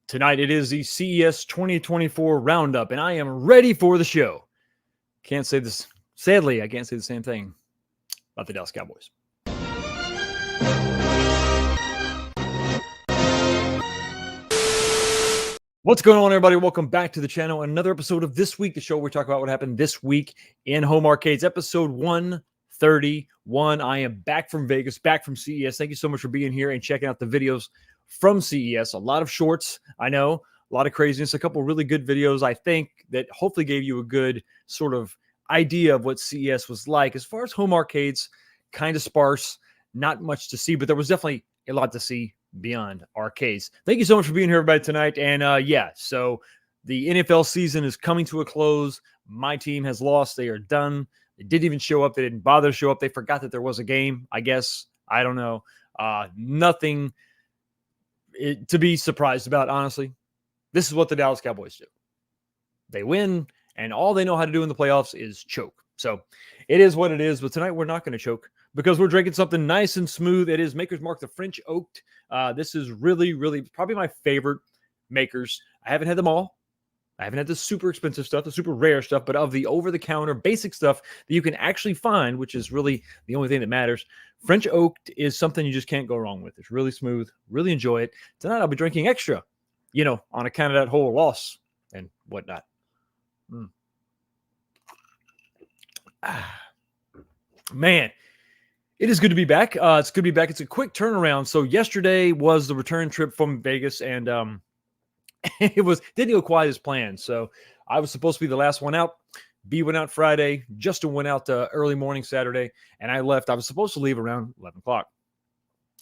Tonight it is the CES 2024 roundup, and I am ready for the show. Can't say this, sadly, I can't say the same thing about the Dallas Cowboys. What's going on, everybody? Welcome back to the channel. Another episode of This Week, the show where we talk about what happened this week in home arcades, episode 131. I am back from Vegas, back from CES. Thank you so much for being here and checking out the videos from CES. A lot of shorts, I know, a lot of craziness, a couple really good videos, I think, that hopefully gave you a good sort of idea of what CES was like. As far as home arcades, kind of sparse, not much to see, but there was definitely a lot to see beyond arcades. Thank you so much for being here, everybody, tonight. And yeah, so the NFL season is coming to a close. My team has lost. They are done. They didn't even show up. They didn't bother to show up. They forgot that there was a game, I guess. I don't know. Nothing to be surprised about, honestly. This is what the Dallas Cowboys do. They win, and all they know how to do in the playoffs is choke. So it is what it is, but tonight we're not going to choke because we're drinking something nice and smooth. It is Maker's Mark, the French Oaked. This is really, really probably my favorite Makers. I haven't had them all. I haven't had the super expensive stuff, the super rare stuff, but of the over-the-counter basic stuff that you can actually find, which is really the only thing that matters, French Oaked is something you just can't go wrong with. It's really smooth. Really enjoy it. Tonight I'll be drinking extra, you know, on account of that whole loss and whatnot. Man, it is good to be back. It's good to be back. It's a quick turnaround. So yesterday was the return trip from Vegas, and it didn't go quite as planned. So I was supposed to be the last one out. B went out Friday. Justin went out early morning Saturday, and I left. I was supposed to leave around 11 o'clock.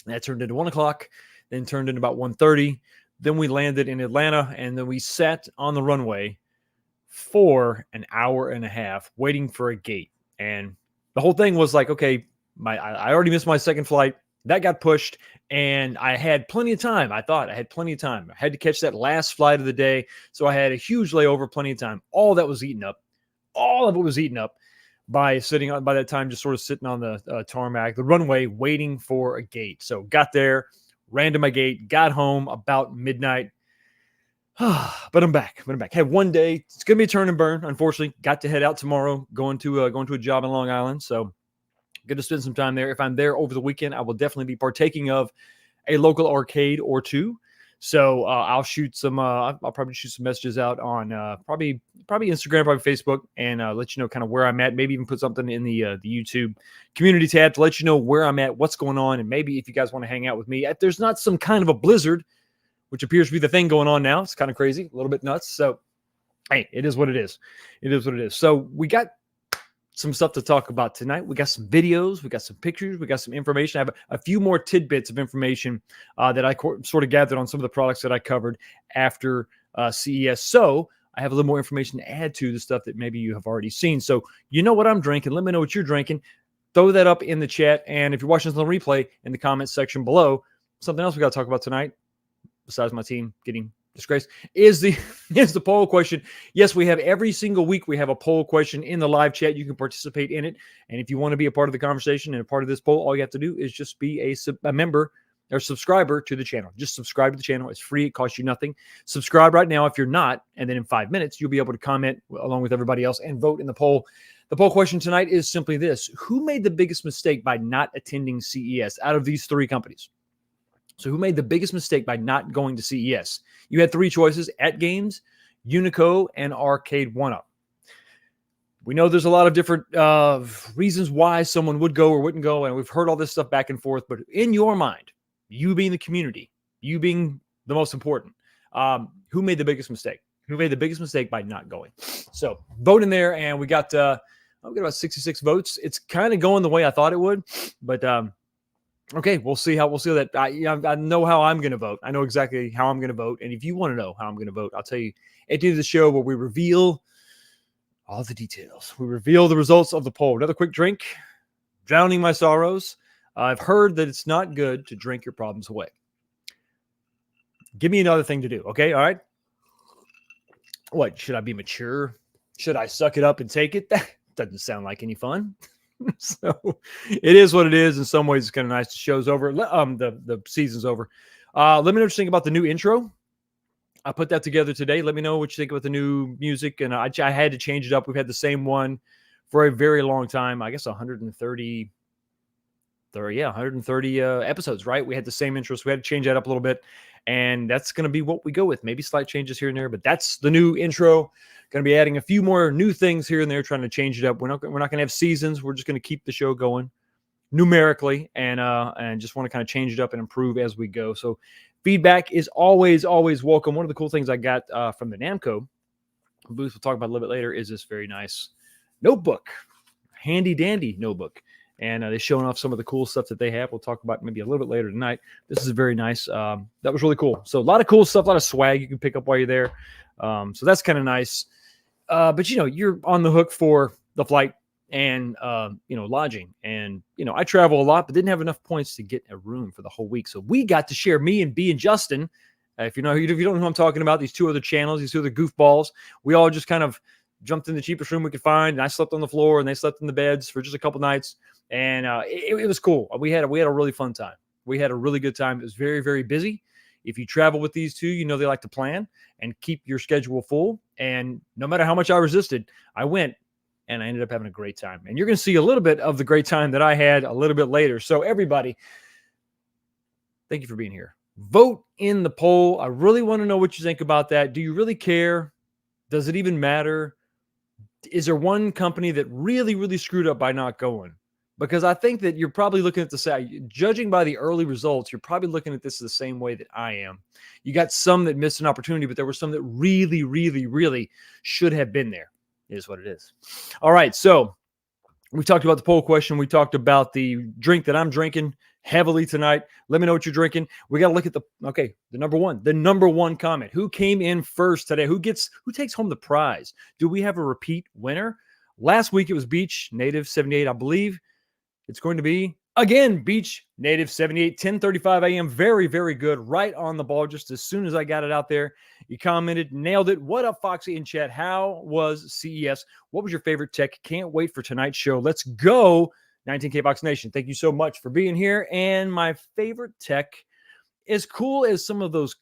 That turned into 1 o'clock, then turned into about 1:30. Then we landed in Atlanta, and then we sat on the runway for an hour and a half waiting for a gate. And the whole thing was like, okay, I already missed my second flight. That got pushed, and I had plenty of time. I thought I had plenty of time. I had to catch that last flight of the day, so I had a huge layover, plenty of time. All that was eaten up. All of it was eaten up by that time, just sort of sitting on the tarmac, the runway, waiting for a gate. So got there, ran to my gate, got home about midnight. But I'm back. Had one day. It's gonna be a turn and burn. Unfortunately, got to head out tomorrow, going to a job in Long Island. So going to spend some time there. If I'm there over the weekend, I will definitely be partaking of a local arcade or two. So I'll shoot some. I'll probably shoot some messages out on probably Instagram, probably Facebook, and let you know kind of where I'm at. Maybe even put something in the YouTube community tab to let you know where I'm at, what's going on, and maybe if you guys want to hang out with me. If there's not some kind of a blizzard, which appears to be the thing going on now, it's kind of crazy, a little bit nuts. So hey, it is what it is. It is what it is. So we got some stuff to talk about tonight. We got some videos, we got some pictures, we got some information. I have a few more tidbits of information that I sort of gathered on some of the products that I covered after CES. So I have a little more information to add to the stuff that maybe you have already seen. So you know what I'm drinking. Let me know what you're drinking. Throw that up in the chat. And if you're watching this on the replay, in the comments section below, something else we got to talk about tonight, besides my team getting disgrace is the is the poll question. Yes, we have every single week we have a poll question in the live chat. You can participate in it, and if you want to be a part of the conversation and a part of this poll, all you have to do is just be a member or subscriber to the channel. Just subscribe to the channel. It's free. It costs you nothing. Subscribe right now if you're not, and then in 5 minutes you'll be able to comment along with everybody else and vote in the poll. The poll question tonight is simply this: who made the biggest mistake by not attending CES out of these three companies? So who made the biggest mistake by not going to CES? You had three choices: At Games, Unico, and Arcade 1-Up. We know there's a lot of different reasons why someone would go or wouldn't go, and we've heard all this stuff back and forth. But in your mind, you being the community, you being the most important, who made the biggest mistake? Who made the biggest mistake by not going? So vote in there, and we got about 66 votes. It's kind of going the way I thought it would, but okay, we'll see how that. I know how I'm going to vote. I know exactly how I'm going to vote. And if you want to know how I'm going to vote, I'll tell you at the end of the show where we reveal all the details. We reveal the results of the poll. Another quick drink, drowning my sorrows. I've heard that it's not good to drink your problems away. Give me another thing to do. Okay, all right. What, should I be mature? Should I suck it up and take it? That doesn't sound like any fun. So it is what it is. In some ways, it's kind of nice. The show's over. The season's over. Let me know what you think about the new intro. I put that together today. Let me know what you think about the new music. And I had to change it up. We've had the same one for a very long time. I guess 130 episodes, right? We had the same intro, so we had to change that up a little bit. And that's going to be what we go with. Maybe slight changes here and there, but that's the new intro. Going to be adding a few more new things here and there, trying to change it up. We're not going to have seasons. We're just going to keep the show going numerically, and just want to kind of change it up and improve as we go. So feedback is always welcome. One of the cool things I got from the Namco booth, we'll talk about a little bit later, is this very nice notebook, handy dandy notebook. And they're showing off some of the cool stuff that they have. We'll talk about maybe a little bit later tonight. This is very nice. That was really cool. So a lot of cool stuff, a lot of swag you can pick up while you're there. So that's kind of nice. But, you're on the hook for the flight and, lodging. And, I travel a lot, but didn't have enough points to get a room for the whole week. So we got to share, me and B and Justin. If you don't know who I'm talking about, these two other channels, these two other goofballs, we all just kind of jumped in the cheapest room we could find. And I slept on the floor and they slept in the beds for just a couple nights. And it was cool. We had a really fun time. We had a really good time. It was very, very busy. If you travel with these two, they like to plan and keep your schedule full. And no matter how much I resisted, I went and I ended up having a great time. And you're going to see a little bit of the great time that I had a little bit later. So everybody, thank you for being here. Vote in the poll. I really want to know what you think about that. Do you really care? Does it even matter? Is there one company that really, really screwed up by not going? Because I think that you're probably looking at judging by the early results, you're probably looking at this the same way that I am. You got some that missed an opportunity, but there were some that really, really, really should have been there. It is what it is. All right, so we talked about the poll question. We talked about the drink that I'm drinking heavily tonight. Let me know what you're drinking. We got to look at the number one comment. Who came in first today? Who takes home the prize? Do we have a repeat winner? Last week it was Beach Native 78, I believe. It's going to be, again, Beach Native 78, 10:35 a.m. Very, very good. Right on the ball just as soon as I got it out there. You commented, nailed it. What up, Foxy in chat? How was CES? What was your favorite tech? Can't wait for tonight's show. Let's go, 19K Box Nation. Thank you so much for being here. And my favorite tech, as cool as some of those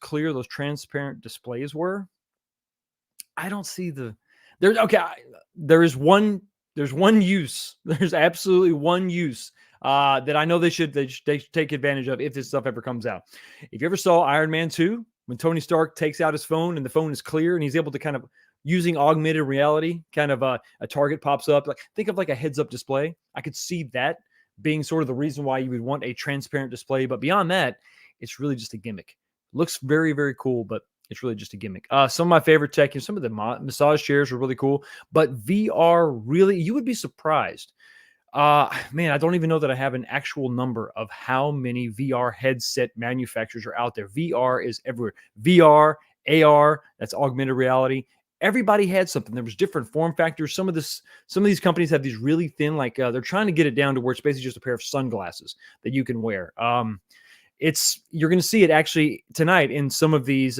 transparent displays were, I don't see there's one use. There's absolutely one use that I know they should take advantage of if this stuff ever comes out. If you ever saw Iron Man 2, when Tony Stark takes out his phone and the phone is clear and he's able to kind of, using augmented reality, kind of a target pops up. Think of like a heads-up display. I could see that being sort of the reason why you would want a transparent display. But beyond that, it's really just a gimmick. Looks very, very cool, but it's really just a gimmick. Some of my favorite tech, and some of the massage chairs were really cool. But VR, really, you would be surprised. Man, I don't even know that I have an actual number of how many VR headset manufacturers are out there. VR is everywhere. VR, AR, that's augmented reality. Everybody had something. There was different form factors. Some of these companies have these really thin, they're trying to get it down to where it's basically just a pair of sunglasses that you can wear. you're going to see it actually tonight in some of these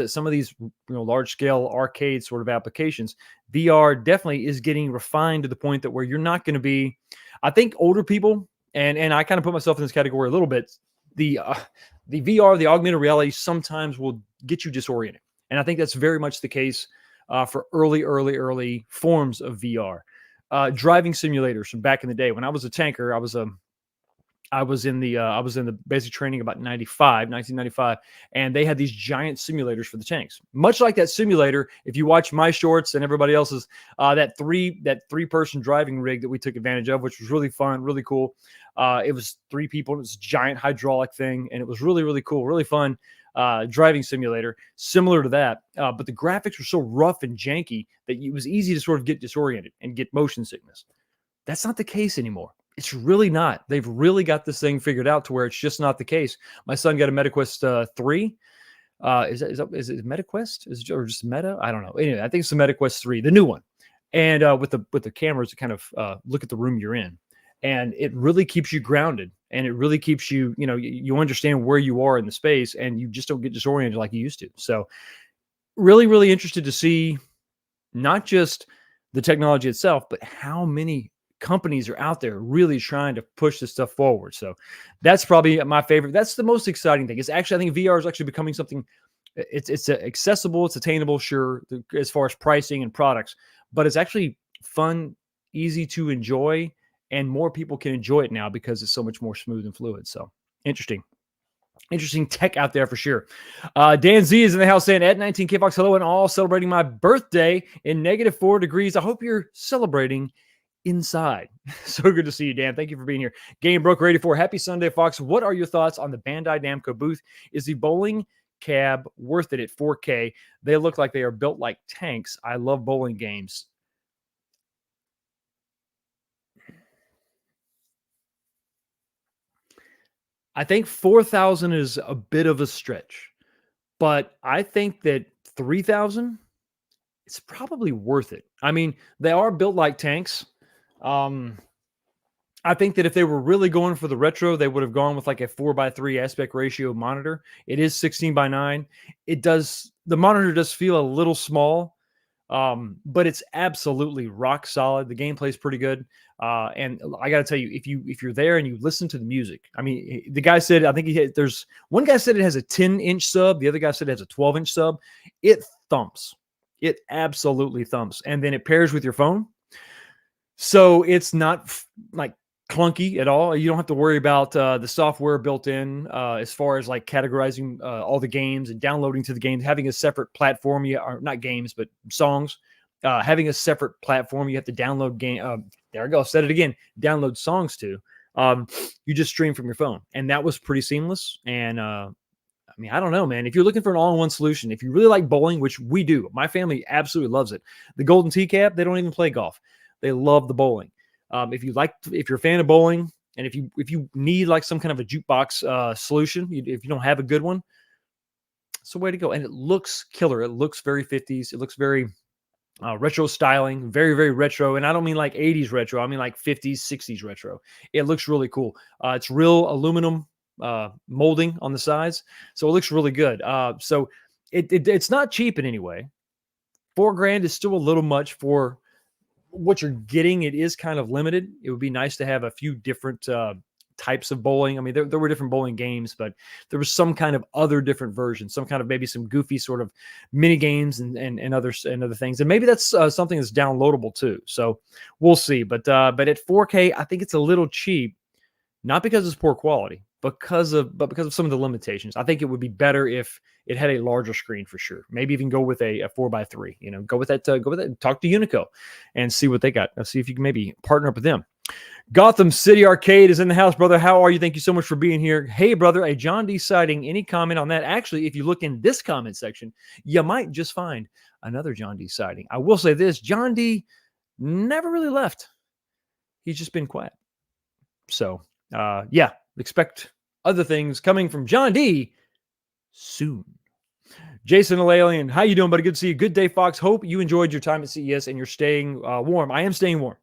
large scale arcade sort of applications. VR definitely is getting refined to the point that where you're not going to be, I think older people, and I kind of put myself in this category a little bit. The VR, the augmented reality, sometimes will get you disoriented, and I think that's very much the case for early forms of VR. Driving simulators from back in the day when I was a tanker, I was in the basic training about 1995, and they had these giant simulators for the tanks. Much like that simulator, if you watch my shorts and everybody else's, that three person driving rig that we took advantage of, which was really fun, really cool. It was 3 people. It was a giant hydraulic thing, and it was really, really cool, really fun driving simulator, similar to that. But the graphics were so rough and janky that it was easy to sort of get disoriented and get motion sickness. That's not the case anymore. It's really not. They've really got this thing figured out to where it's just not the case. My son got a MetaQuest 3. Is it MetaQuest? Is it or just Meta? I don't know. Anyway, I think it's the MetaQuest 3, the new one. And with the cameras to kind of look at the room you're in. And it really keeps you grounded, and it really keeps you, you understand where you are in the space, and you just don't get disoriented like you used to. So really, really interested to see not just the technology itself, but how many companies are out there really trying to push this stuff forward. So that's probably my favorite. That's the most exciting thing. It's actually, I think VR is actually becoming something. It's accessible, it's attainable, sure, as far as pricing and products, but it's actually fun, easy to enjoy, and more people can enjoy it now because it's so much more smooth and fluid. So interesting tech out there for sure. Dan Z is in the house saying, at 19 K Fox, hello, and all celebrating my birthday in -4 degrees. I hope you're celebrating inside. So good to see you, Dan. Thank you for being here. Game Broker 84, happy Sunday, Fox. What are your thoughts on the Bandai Namco booth? Is the bowling cab worth it at 4K? They look like they are built like tanks. I love bowling games. I think 4,000 is a bit of a stretch, but I think that 3,000, it's probably worth it. I mean, they are built like tanks. I think that if they were really going for the retro, they would have gone with like a 4:3 aspect ratio monitor. It is 16:9. The monitor does feel a little small, but it's absolutely rock solid. The gameplay is pretty good. And I got to tell you, if you're there and you listen to the music, I mean, the guy said, I think there's one guy said it has a 10-inch sub. The other guy said it has a 12-inch sub. It thumps. It absolutely thumps. And then it pairs with your phone. So it's not like clunky at all. You don't have to worry about the software built in as far as like categorizing all the games and downloading to the games, having a separate platform. Or not games, but songs. Having a separate platform, you have to download game. There I go. Said it again. Download songs to. You just stream from your phone, and that was pretty seamless. And I mean, I don't know, man. If you're looking for an all-in-one solution, if you really like bowling, which we do, my family absolutely loves it. The Golden Tee Cab, they don't even play golf. They love the bowling. If you're a fan of bowling, and if you need like some kind of a jukebox solution, if you don't have a good one, it's the way to go. And it looks killer. It looks very 50s. It looks very retro styling, very, very retro. And I don't mean like 80s retro. I mean like 50s, 60s retro. It looks really cool. It's real aluminum molding on the sides, so it looks really good. So it's not cheap in any way. $4,000 is still a little much for what you're getting. It is kind of limited. It would be nice to have a few different types of bowling. I mean, there were different bowling games, but there was some kind of other different version, some kind of maybe some goofy sort of mini games and other things. And maybe that's something that's downloadable too. So we'll see. But at 4K, I think it's a little cheap, not because it's poor quality, but because of some of the limitations. I think it would be better if it had a larger screen for sure. Maybe even go with a 4:3. Go with that. Talk to Unico and see what they got. See if you can maybe partner up with them. Gotham City Arcade is in the house, brother. How are you? Thank you so much for being here. Hey, brother, a John D sighting. Any comment on that? Actually, if you look in this comment section, you might just find another John D sighting. I will say this: John D never really left. He's just been quiet. So, yeah, expect other things coming from John D soon. Jason Alalian, how you doing, buddy? Good to see you. Good day, Fox. Hope you enjoyed your time at CES and you're staying warm. I am staying warm.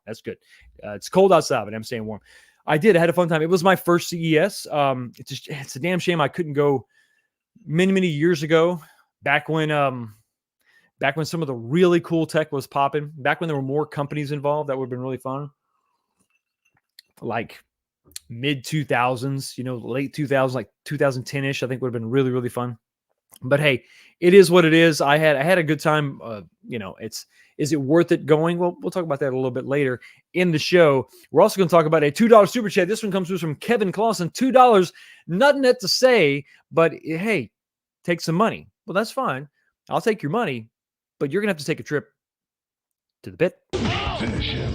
That's good. It's cold outside, but I'm staying warm. I did. I had a fun time. It was my first CES. It's a damn shame I couldn't go many years ago, back when some of the really cool tech was popping, back when there were more companies involved. That would have been really fun. Like mid 2000s, late 2000s, like 2010-ish, I think would have been really fun. But hey, it is what it is. I had a good time. Is it worth it going? Well, we'll talk about that a little bit later in the show. We're also going to talk about a $2 super chat. This one comes through from Kevin Clausen. $2, nothing net to say, but hey, take some money. Well, that's fine. I'll take your money, but you're going to have to take a trip to the pit. Finish him.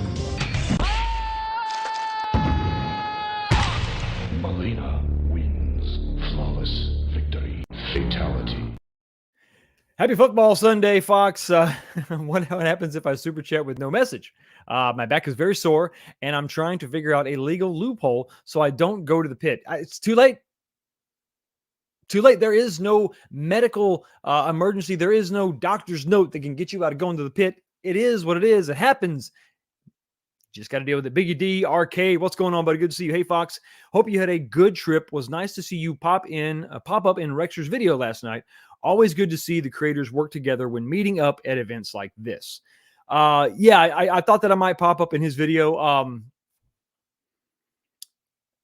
Molina wins. Flawless victory. Fatality. Happy Football Sunday, Fox. What happens if I super chat with no message? My back is very sore, and I'm trying to figure out a legal loophole so I don't go to the pit. It's too late. Too late. There is no medical emergency. There is no doctor's note that can get you out of going to the pit. It is what it is. It happens. Just got to deal with it. Biggie D, Arcade, what's going on, buddy? Good to see you. Hey, Fox. Hope you had a good trip. Was nice to see you pop up in Rexer's video last night. Always good to see the creators work together when meeting up at events like this. I thought that I might pop up in his video.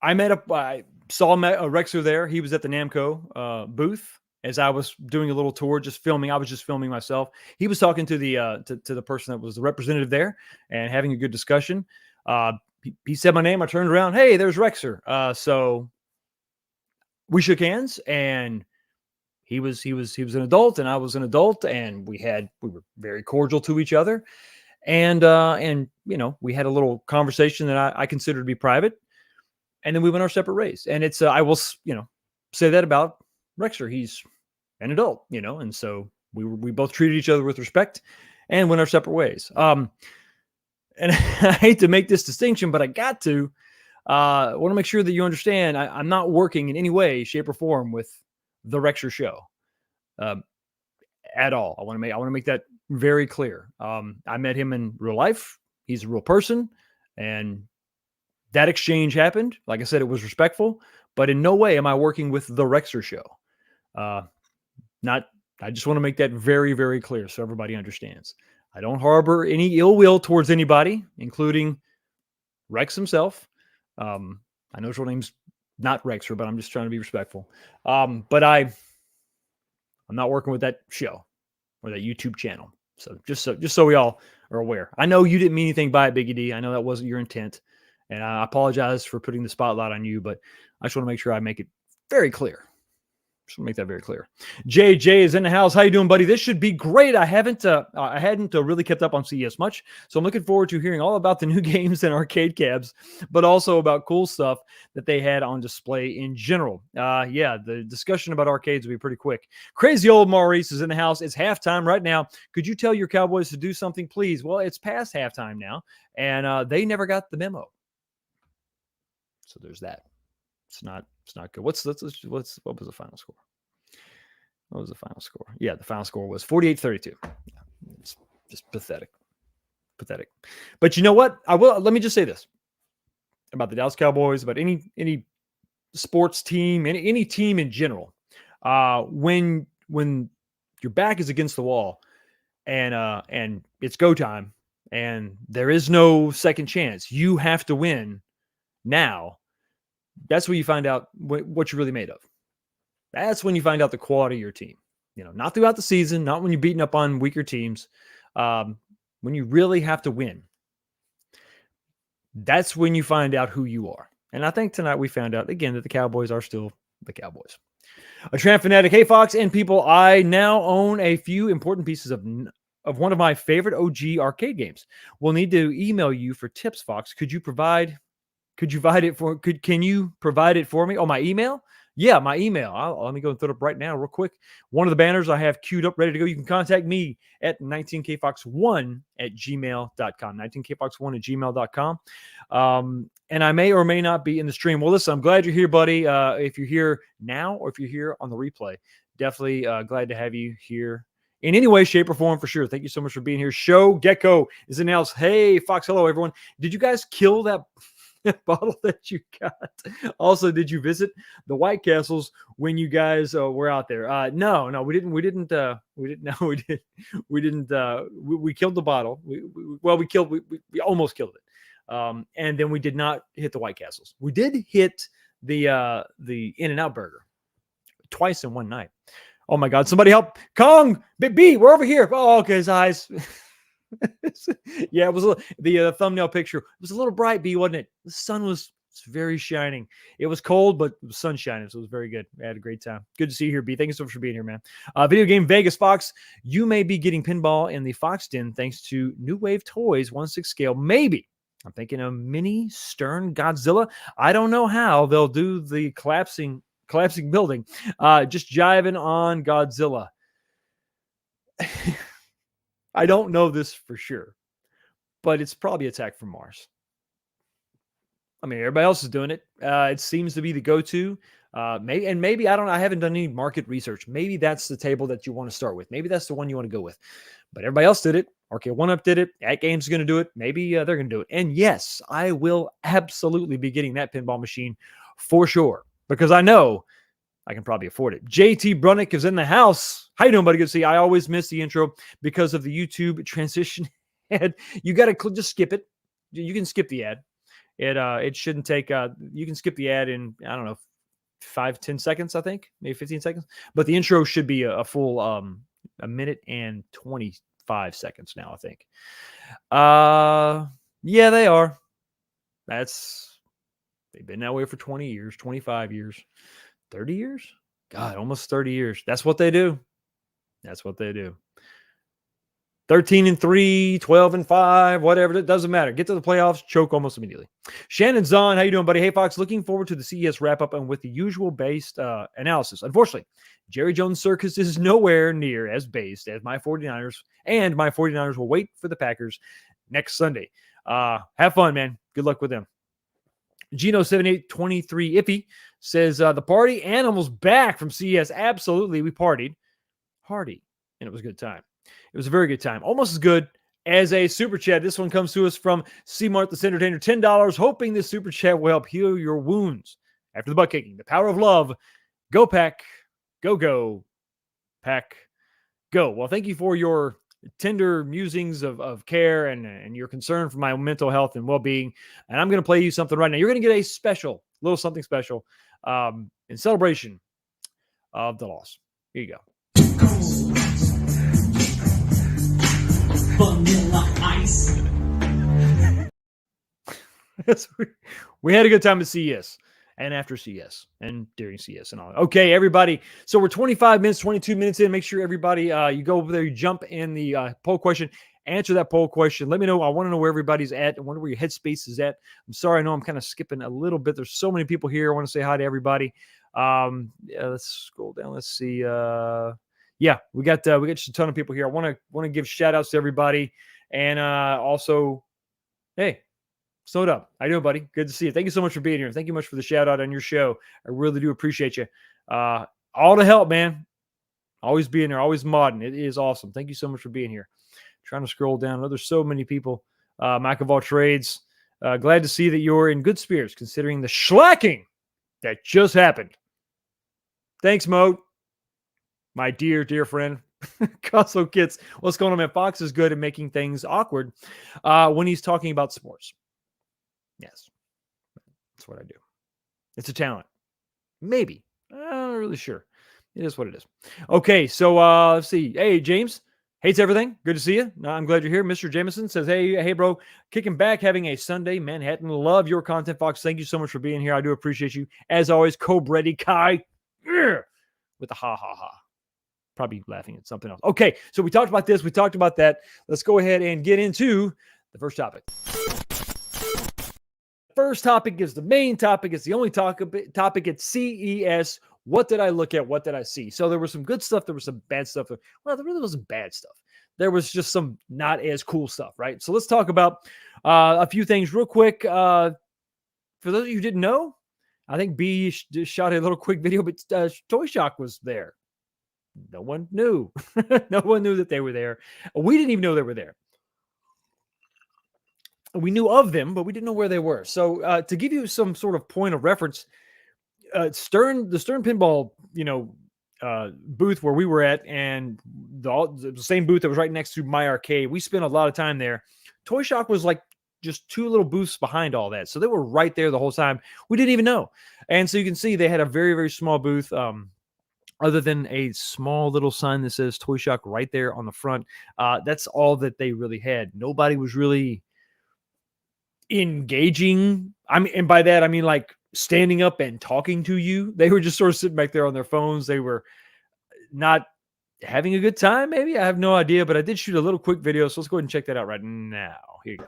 I saw Rexer there. He was at the Namco booth as I was doing a little tour, just filming. I was just filming myself. He was talking to the to the person that was the representative there and having a good discussion. He said my name. I turned around. Hey, there's Rexer. So we shook hands, and he was an adult, and I was an adult, and we were very cordial to each other, and we had a little conversation that I considered to be private. And then we went our separate ways. And it's, I will, say that about Rexer. He's an adult, and so we both treated each other with respect and went our separate ways. And I hate to make this distinction, but I got to, want to make sure that you understand I'm not working in any way, shape, or form with the Rexer show at all. I want to make that very clear. I met him in real life. He's a real person, and that exchange happened. Like I said, it was respectful, but in no way am I working with the Rexer show. I just want to make that very, very clear so everybody understands. I don't harbor any ill will towards anybody, including Rex himself. I know his real name's not Rexer, but I'm just trying to be respectful. But I'm not working with that show or that YouTube channel. So just so we all are aware. I know you didn't mean anything by it, Biggie D. I know that wasn't your intent. And I apologize for putting the spotlight on you, but I just want to make sure I make it very clear. Just want to make that very clear. JJ is in the house. How you doing, buddy? This should be great. I hadn't really kept up on CES much, so I'm looking forward to hearing all about the new games and arcade cabs, but also about cool stuff that they had on display in general. The discussion about arcades will be pretty quick. Crazy old Maurice is in the house. It's halftime right now. Could you tell your Cowboys to do something, please? Well, it's past halftime now, and they never got the memo. So there's that. It's not good. What was the final score? What was the final score? Yeah, the final score was 48-32. Yeah, it's just pathetic. Pathetic. But you know what? Let me just say this about the Dallas Cowboys, about any sports team, any team in general. When your back is against the wall and it's go time and there is no second chance, you have to win now. That's when you find out what you're really made of. That's when you find out the quality of your team. Not throughout the season, not when you're beating up on weaker teams. When you really have to win, that's when you find out who you are. And I think tonight we found out again that the Cowboys are still the Cowboys. A Tramp Fanatic. Hey, Fox and people, I now own a few important pieces of one of my favorite OG arcade games. We'll need to email you for tips, Fox. Can you provide it for me? Oh, my email? Yeah, my email. Let me go and throw it up right now real quick. One of the banners I have queued up, ready to go. You can contact me at 19kfox1@gmail.com. 19kfox1@gmail.com. And I may or may not be in the stream. Well, listen, I'm glad you're here, buddy. If you're here now or if you're here on the replay, definitely glad to have you here in any way, shape, or form for sure. Thank you so much for being here. Show Gecko is in the house. Hey, Fox. Hello, everyone. Did you guys kill that? bottle that you got. Also, did you visit the White Castles when you guys were out there? No, we didn't. We didn't. We didn't. No, we did. We didn't. We killed the bottle. We almost killed it. And then we did not hit the White Castles. We did hit the In-N-Out burger twice in one night. Oh my God! Somebody help Kong B. We're over here. Oh, okay, his eyes. Yeah, it was the thumbnail picture. It was a little bright, B, wasn't it? The sun was very shining. It was cold, but it was sun shining, so it was very good. I had a great time. Good to see you here, B. Thank you so much for being here, man. Video game Vegas Fox. You may be getting pinball in the Fox Den thanks to New Wave Toys 1/6 scale. Maybe. I'm thinking a mini Stern Godzilla. I don't know how they'll do the collapsing building. Just jiving on Godzilla. I don't know this for sure, but it's probably Attack from Mars. I mean, everybody else is doing it. It seems to be the go-to. Maybe I don't know. I haven't done any market research. Maybe that's the table that you want to start with. Maybe that's the one you want to go with. But everybody else did it. Arcade 1-Up did it. At Games going to do it. Maybe they're going to do it. And yes, I will absolutely be getting that pinball machine for sure because I know I can probably afford it. JT Brunick is in the house. How you doing, buddy? Good to see you. I always miss the intro because of the YouTube transition ad. You got to just skip it. You can skip the ad. It shouldn't take. You can skip the ad in, I don't know, 5-10 seconds. I think maybe 15 seconds. But the intro should be a full a minute and 25 seconds now. I think. Yeah, they are. They've been that way for 20 years, 25 years. 30 years? God, almost 30 years. That's what they do. 13-3, 12-5, whatever. It doesn't matter. Get to the playoffs, choke almost immediately. Shannon Zahn, how you doing, buddy? Hey, Fox, looking forward to the CES wrap-up and with the usual based analysis. Unfortunately, Jerry Jones Circus is nowhere near as based as my 49ers, and my 49ers will wait for the Packers next Sunday. Have fun, man. Good luck with them. Gino7823 Iffy says, the party animals back from CES. Absolutely. We partied hardy, and it was a good time. It was a very good time. Almost as good as a super chat. This one comes to us from C. Martha's Entertainer, $10, hoping this super chat will help heal your wounds after the butt kicking. The power of love. Go Pack. Go Pack. Go. Well, thank you for your tender musings of care and your concern for my mental health and well-being. And I'm going to play you something right now. You're going to get a little something special in celebration of the loss. Here you go. Vanilla ice. We had a good time at CES and after CES and during CES and all. Okay, everybody. So we're 25 minutes, 22 minutes in. Make sure everybody, you go over there, you jump in the poll question, answer that poll question. Let me know. I want to know where everybody's at. I wonder where your headspace is at. I'm sorry. I know I'm kind of skipping a little bit. There's so many people here. I want to say hi to everybody. Let's scroll down. Let's see. Yeah, we got just a ton of people here. I want to give shout outs to everybody. And also, hey, Slowed up. How you doing, buddy? Good to see you. Thank you so much for being here. Thank you much for the shout out on your show. I really do appreciate you. All the help, man. Always being there, always modding. It is awesome. Thank you so much for being here. Trying to scroll down. I know there's so many people. Mike of all trades. Glad to see that you're in good spirits considering the schlacking that just happened. Thanks, Mo. My dear, dear friend. Cosmo Kits. What's going on, man? Fox is good at making things awkward when he's talking about sports. Yes. That's what I do. It's a talent. Maybe. I'm not really sure. It is what it is. Okay, so let's see. Hey, James. Hates everything. Good to see you. I'm glad you're here. Mr. Jameson says, hey, bro. Kicking back, having a Sunday Manhattan. Love your content, Fox. Thank you so much for being here. I do appreciate you. As always, Cobretti Kai. With the ha. Probably laughing at something else. Okay, so we talked about this. We talked about that. Let's go ahead and get into the first topic. First topic is the main topic. It's the only topic at CES. What did I look at? What did I see? So there was some good stuff. There was some bad stuff. Well, there really wasn't bad stuff. There was just some not as cool stuff, right? So let's talk about a few things real quick. For those of you who didn't know, I think B just shot a little quick video, but Toy Shock was there. No one knew. No one knew that they were there. We didn't even know they were there. we knew of them, but we didn't know where they were. So to give you some sort of point of reference, the Stern Pinball, booth where we were at, and the same booth that was right next to my arcade. We spent a lot of time there. Toy Shock was like just two little booths behind all that, so they were right there the whole time. We didn't even know, and so you can see they had a very, very small booth. Other than a small little sign that says Toy Shock right there on the front, that's all that they really had. Nobody was really engaging. I mean, and by that I mean like standing up and talking to you. They were just sort of sitting back there on their phones. They were not having a good time, maybe. I have no idea, but I did shoot a little quick video, so let's go ahead and check that out right now. Here you go.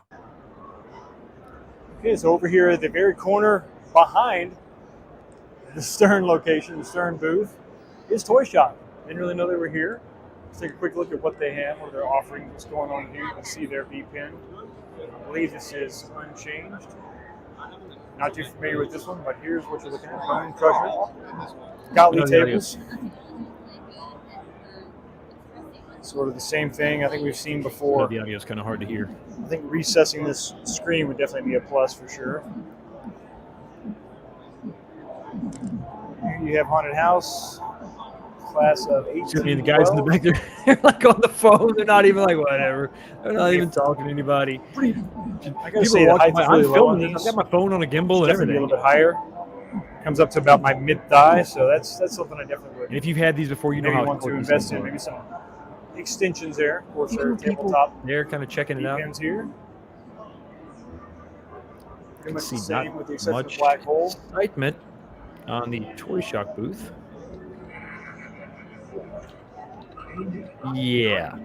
Okay, so over here at the very corner behind the Stern location, the Stern booth, is Toy Shop. Didn't really know they were here. Let's take a quick look at what they have, what they're offering, what's going on here. You can see their V pin. I believe this is unchanged. Not too familiar with this one, but here's what you're looking at. Bone Crusher. Gottlieb tables. Sort of the same thing I think we've seen before. The audio is kind of hard to hear. I think recessing this screen would definitely be a plus for sure. Here you have Haunted House, class of 18. The guys in the back there, they're like on the phone. They're not even like whatever. They're not even talking to anybody. I gotta say the height's really low on these. I've got my phone on a gimbal and Definitely everything. a little bit higher. Comes up to about my mid-thigh, so that's something I definitely would. And if you've had these before, you know maybe how want to invest in. Maybe some extensions there. Of course, they're tabletop. They're kind of checking it out. Pins here. Pretty much See, the same not with the exception of much Black Hole. excitement on the Toy Shock booth. Yeah.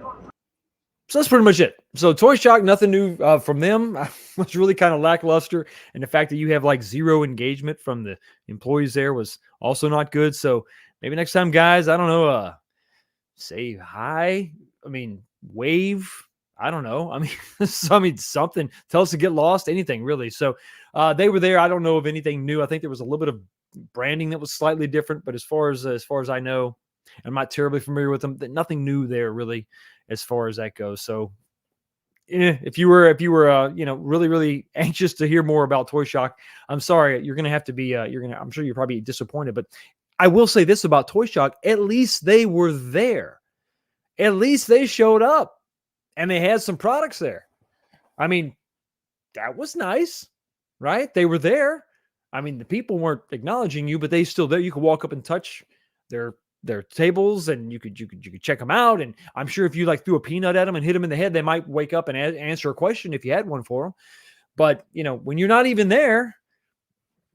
So that's pretty much it. So Toy Shock, nothing new from them. Was really kind of lackluster, and the fact that you have like zero engagement from the employees there was also not good. So maybe next time, guys, I don't know, say hi. I mean, wave. I don't know. I mean, something. Tell us to get lost. Anything really. So they were there. I don't know of anything new. I think there was a little bit of branding that was slightly different, but as far as I know, I'm not terribly familiar with them. Nothing new there really, as far as that goes. So, if you were, really, really anxious to hear more about Toy Shock, I'm sorry, you're gonna have to be. I'm sure you're probably disappointed, but I will say this about Toy Shock: at least they were there. At least they showed up, and they had some products there. I mean, that was nice, right? They were there. I mean, the people weren't acknowledging you, but they still there. You could walk up and touch their tables, and you could check them out. And I'm sure if you like threw a peanut at them and hit them in the head, they might wake up and answer a question if you had one for them. But when you're not even there,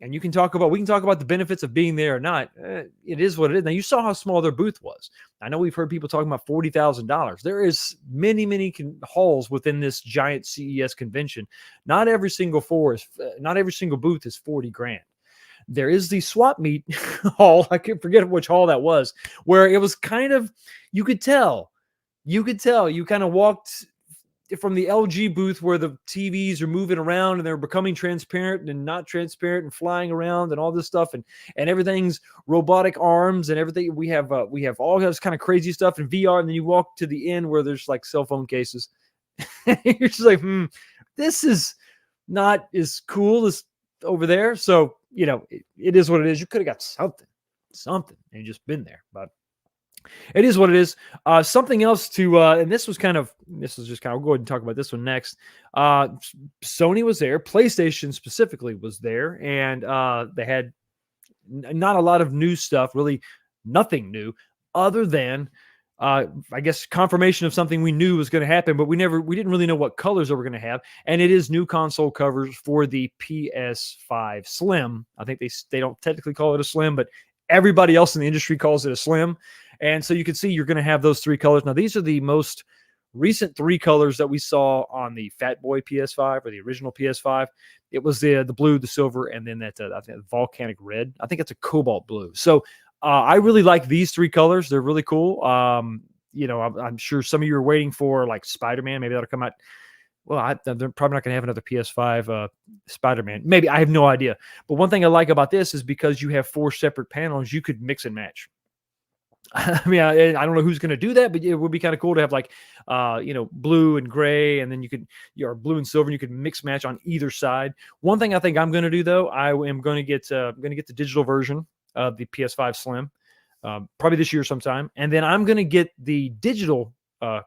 and we can talk about the benefits of being there or not. It is what it is. Now you saw how small their booth was. I know we've heard people talking about $40,000. There is many halls within this giant CES convention. Not every single booth is 40 grand. There is the swap meet hall. I can forget which hall that was, where it was kind of, you could tell, you kind of walked from the LG booth where the TVs are moving around and they're becoming transparent and not transparent and flying around and all this stuff. And everything's robotic arms and everything. We have all this kind of crazy stuff in VR. And then you walk to the end where there's like cell phone cases. You're just like, this is not as cool as over there. So, it is what it is. You could have got something and just been there, but it is what it is. Something else to, and this was just kind of, we'll go ahead and talk about this one next. Sony was there. PlayStation specifically was there, and they had not a lot of new stuff, really nothing new other than, I guess, confirmation of something we knew was going to happen, but we didn't really know what colors they were going to have. And it is new console covers for the PS5 Slim. I think they don't technically call it a Slim, but everybody else in the industry calls it a Slim. And so you can see you're going to have those three colors. Now, these are the most recent three colors that we saw on the Fat Boy PS5 or the original PS5. It was the blue, the silver, and then that I think volcanic red. I think it's a cobalt blue. So I really like these three colors. They're really cool. I'm sure some of you are waiting for like Spider-Man. Maybe that'll come out. Well, they're probably not going to have another PS5 Spider-Man. Maybe. I have no idea. But one thing I like about this is because you have 4 separate panels, you could mix and match. I mean, I don't know who's going to do that, but it would be kind of cool to have like, blue and gray, and then your blue and silver, and you could mix match on either side. One thing I think I'm going to do though, I am going to get the digital version of the PS5 Slim, probably this year sometime, and then I'm going to get the digital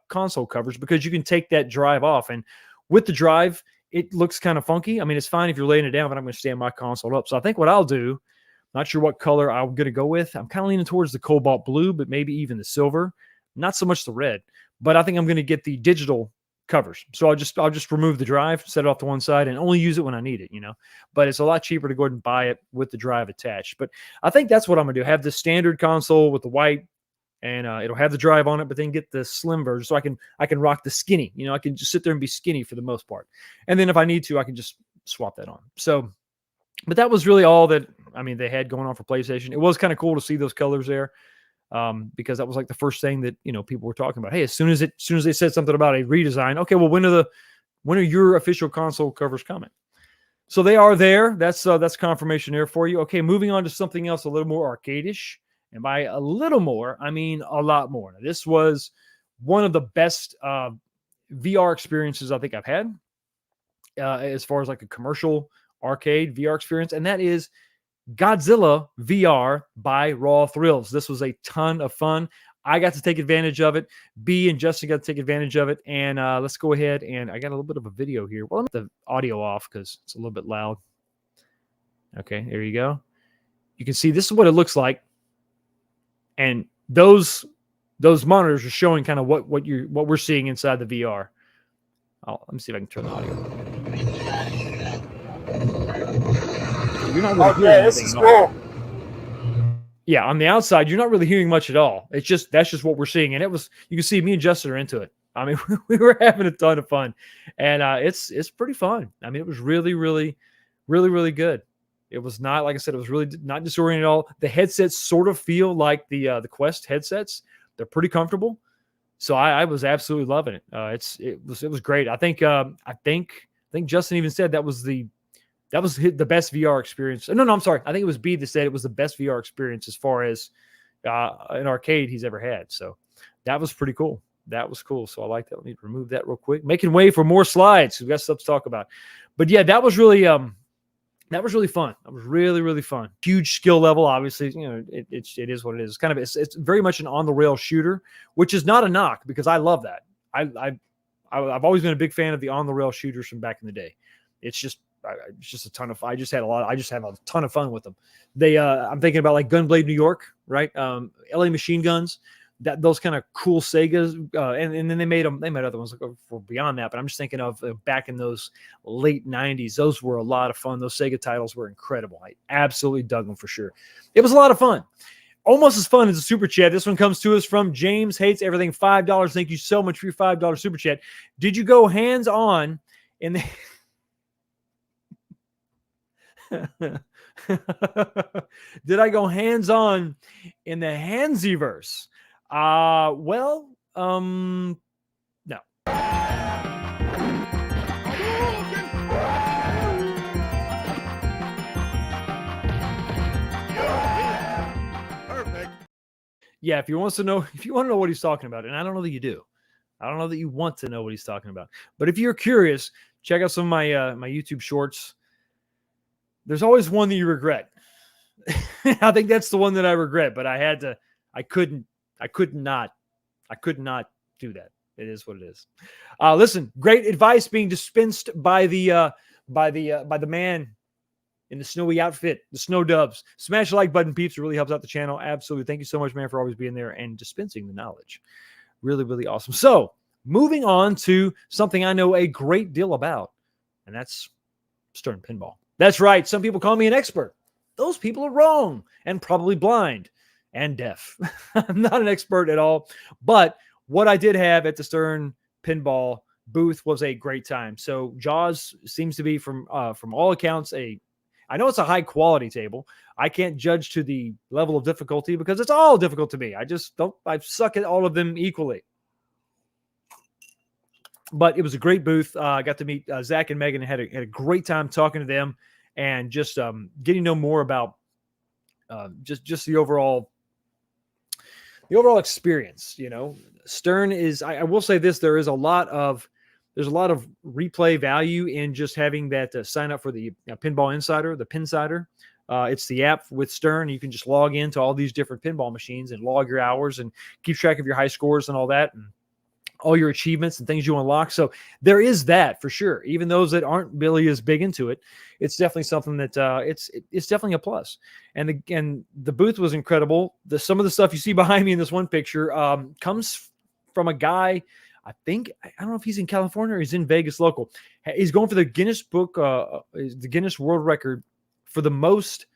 console covers, because you can take that drive off, and with the drive, it looks kind of funky. I mean, it's fine if you're laying it down, but I'm going to stand my console up. So I think what I'll do, not sure what color I'm going to go with. I'm kind of leaning towards the cobalt blue, but maybe even the silver. Not so much the red. But I think I'm going to get the digital covers. So I'll just remove the drive, set it off to one side, and only use it when I need it, But it's a lot cheaper to go ahead and buy it with the drive attached. But I think that's what I'm going to do. Have the standard console with the white, and it'll have the drive on it, but then get the slim version so I can rock the skinny. I can just sit there and be skinny for the most part. And then if I need to, I can just swap that on. So, but that was really all that, they had going on for PlayStation. It was kind of cool to see those colors there, because that was like the first thing that, people were talking about. Hey, as soon as they said something about a redesign, okay, well, when are your official console covers coming? So they are there. That's confirmation there for you. Okay, moving on to something else a little more arcade-ish. And by a little more, I mean a lot more. Now, this was one of the best VR experiences I think I've had, as far as like a commercial arcade VR experience, and that is Godzilla VR by Raw Thrills. This was a ton of fun. I got to take advantage of it. B and Justin got to take advantage of it. And let's go ahead, and I got a little bit of a video here. Well, I'm going to the audio off because it's a little bit loud. Okay, there you go. You can see this is what it looks like. And those monitors are showing kind of what we're seeing inside the VR. Let me see if I can turn the audio. You're not really hearing this is anything at all. cool. Yeah, on the outside, you're not really hearing much at all. That's just what we're seeing, and you can see me and Justin are into it. I mean, we were having a ton of fun, and it's pretty fun. I mean, it was really, really, really, really good. It was not, like I said, it was really not disorienting at all. The headsets sort of feel like the Quest headsets. They're pretty comfortable, so I was absolutely loving it. It was great. I think Justin even said that was the best VR experience. No, I'm sorry. I think it was B that said it was the best VR experience as far as an arcade he's ever had. So that was pretty cool. That was cool. So I like that. Let me remove that real quick. Making way for more slides. We've got stuff to talk about. But yeah, that was really fun. That was really, really fun. Huge skill level. Obviously, it is what it is. It's very much an on the rail shooter, which is not a knock because I love that. I've always been a big fan of the on the rail shooters from back in the day. It's just a ton of fun. I just have a ton of fun with them. I'm thinking about like Gunblade New York, right? LA Machine Guns, those kind of cool Segas, and then they made other ones for beyond that. But I'm just thinking of back in those late '90s. Those were a lot of fun. Those Sega titles were incredible. I absolutely dug them for sure. It was a lot of fun. Almost as fun as a super chat. This one comes to us from James Hates Everything, $5. Thank you so much for your $5 super chat. Did you go hands on in the Did I go hands-on in the Hansiverse? No. Perfect. Yeah, if you want to know what he's talking about, and I don't know that you do. I don't know that you want to know what he's talking about. But if you're curious, check out some of my my YouTube shorts. There's always one that you regret. I think that's the one that I regret, but I could not do that. It is what it is. Listen, great advice being dispensed by the man in the snowy outfit, the Snow Dubs. Smash the like button, peeps. It really helps out the channel. Absolutely. Thank you so much, man, for always being there and dispensing the knowledge. Really, really awesome. So moving on to something I know a great deal about, and that's Stern Pinball. That's right. Some people call me an expert. Those people are wrong and probably blind and deaf. I'm not an expert at all, but what I did have at the Stern Pinball booth was a great time. So Jaws seems to be from all accounts I know it's a high quality table. I can't judge to the level of difficulty because it's all difficult to me. I suck at all of them equally. But it was a great booth. I got to meet Zach and Megan and had a great time talking to them and just getting to know more about just the overall experience. Stern is. I will say this: there's a lot of replay value in just having that sign up for the Pinball Insider, the Pinsider. It's the app with Stern. You can just log into all these different pinball machines and log your hours and keep track of your high scores and all that, and all your achievements and things you unlock. So there is that for sure. Even those that aren't really as big into it, it's definitely something that it's definitely a plus. And the booth was incredible. Some of the stuff you see behind me in this one picture comes from a guy. I don't know if he's in California or he's in Vegas local. He's going for the Guinness Book, the Guinness World Record for the most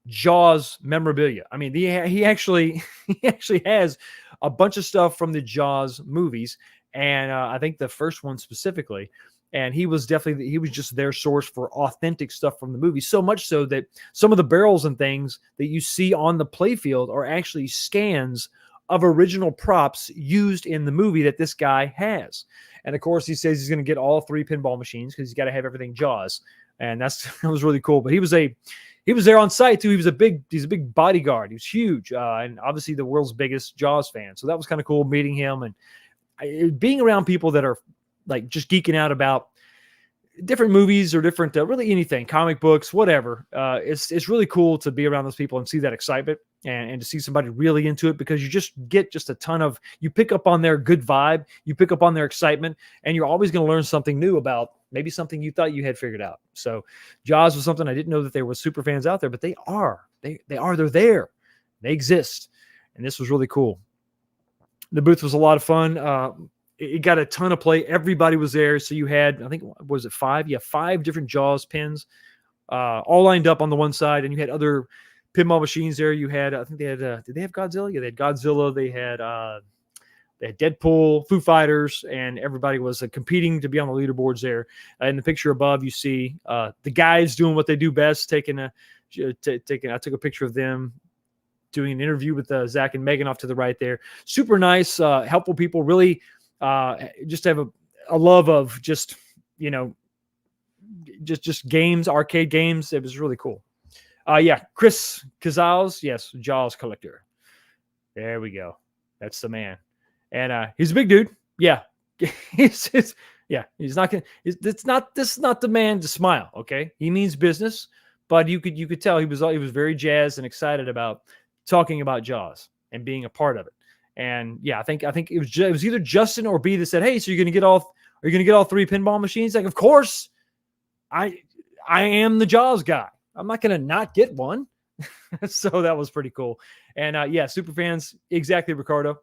Jaws memorabilia. I mean, he actually has a bunch of stuff from the Jaws movies, and I think the first one specifically. And he was just their source for authentic stuff from the movie. So much so that some of the barrels and things that you see on the playfield are actually scans of original props used in the movie that this guy has. And of course, he says he's going to get all 3 pinball machines because he's got to have everything Jaws. And that was really cool. But he was there on site too. He's a big bodyguard. He was huge, and obviously the world's biggest Jaws fan. So that was kind of cool meeting him and being around people that are like just geeking out about different movies or different, really anything, comic books, whatever. It's really cool to be around those people and see that excitement and to see somebody really into it, because you just get just a ton of, you pick up on their good vibe, you pick up on their excitement, and you're always going to learn something new about maybe something you thought you had figured out. So Jaws was something I didn't know that there was super fans out there, but they are. They're there. They exist. And this was really cool. The booth was a lot of fun. It got a ton of play. Everybody was there. So you had, I think, was it 5? Yeah, 5 different Jaws pins, all lined up on the one side. And you had other pinball machines there. You had, I think they had, did they have Godzilla? Yeah, they had Godzilla. They had Deadpool, Foo Fighters, and everybody was competing to be on the leaderboards there. In the picture above, you see the guys doing what they do best. I took a picture of them doing an interview with Zach and Megan off to the right there. Super nice, helpful people. Really, just have a love of just games, arcade games. It was really cool. Yeah, Chris Cazales, yes, Jaws collector. There we go. That's the man. And he's a big dude. Yeah. This is not the man to smile. Okay. He means business, but you could tell he was very jazzed and excited about talking about Jaws and being a part of it. And yeah, I think it was either Justin or B that said, "Hey, so are you going to get all 3 pinball machines?" Like, of course, I am the Jaws guy. I'm not going to not get one. So that was pretty cool. And yeah, super fans, exactly, Ricardo.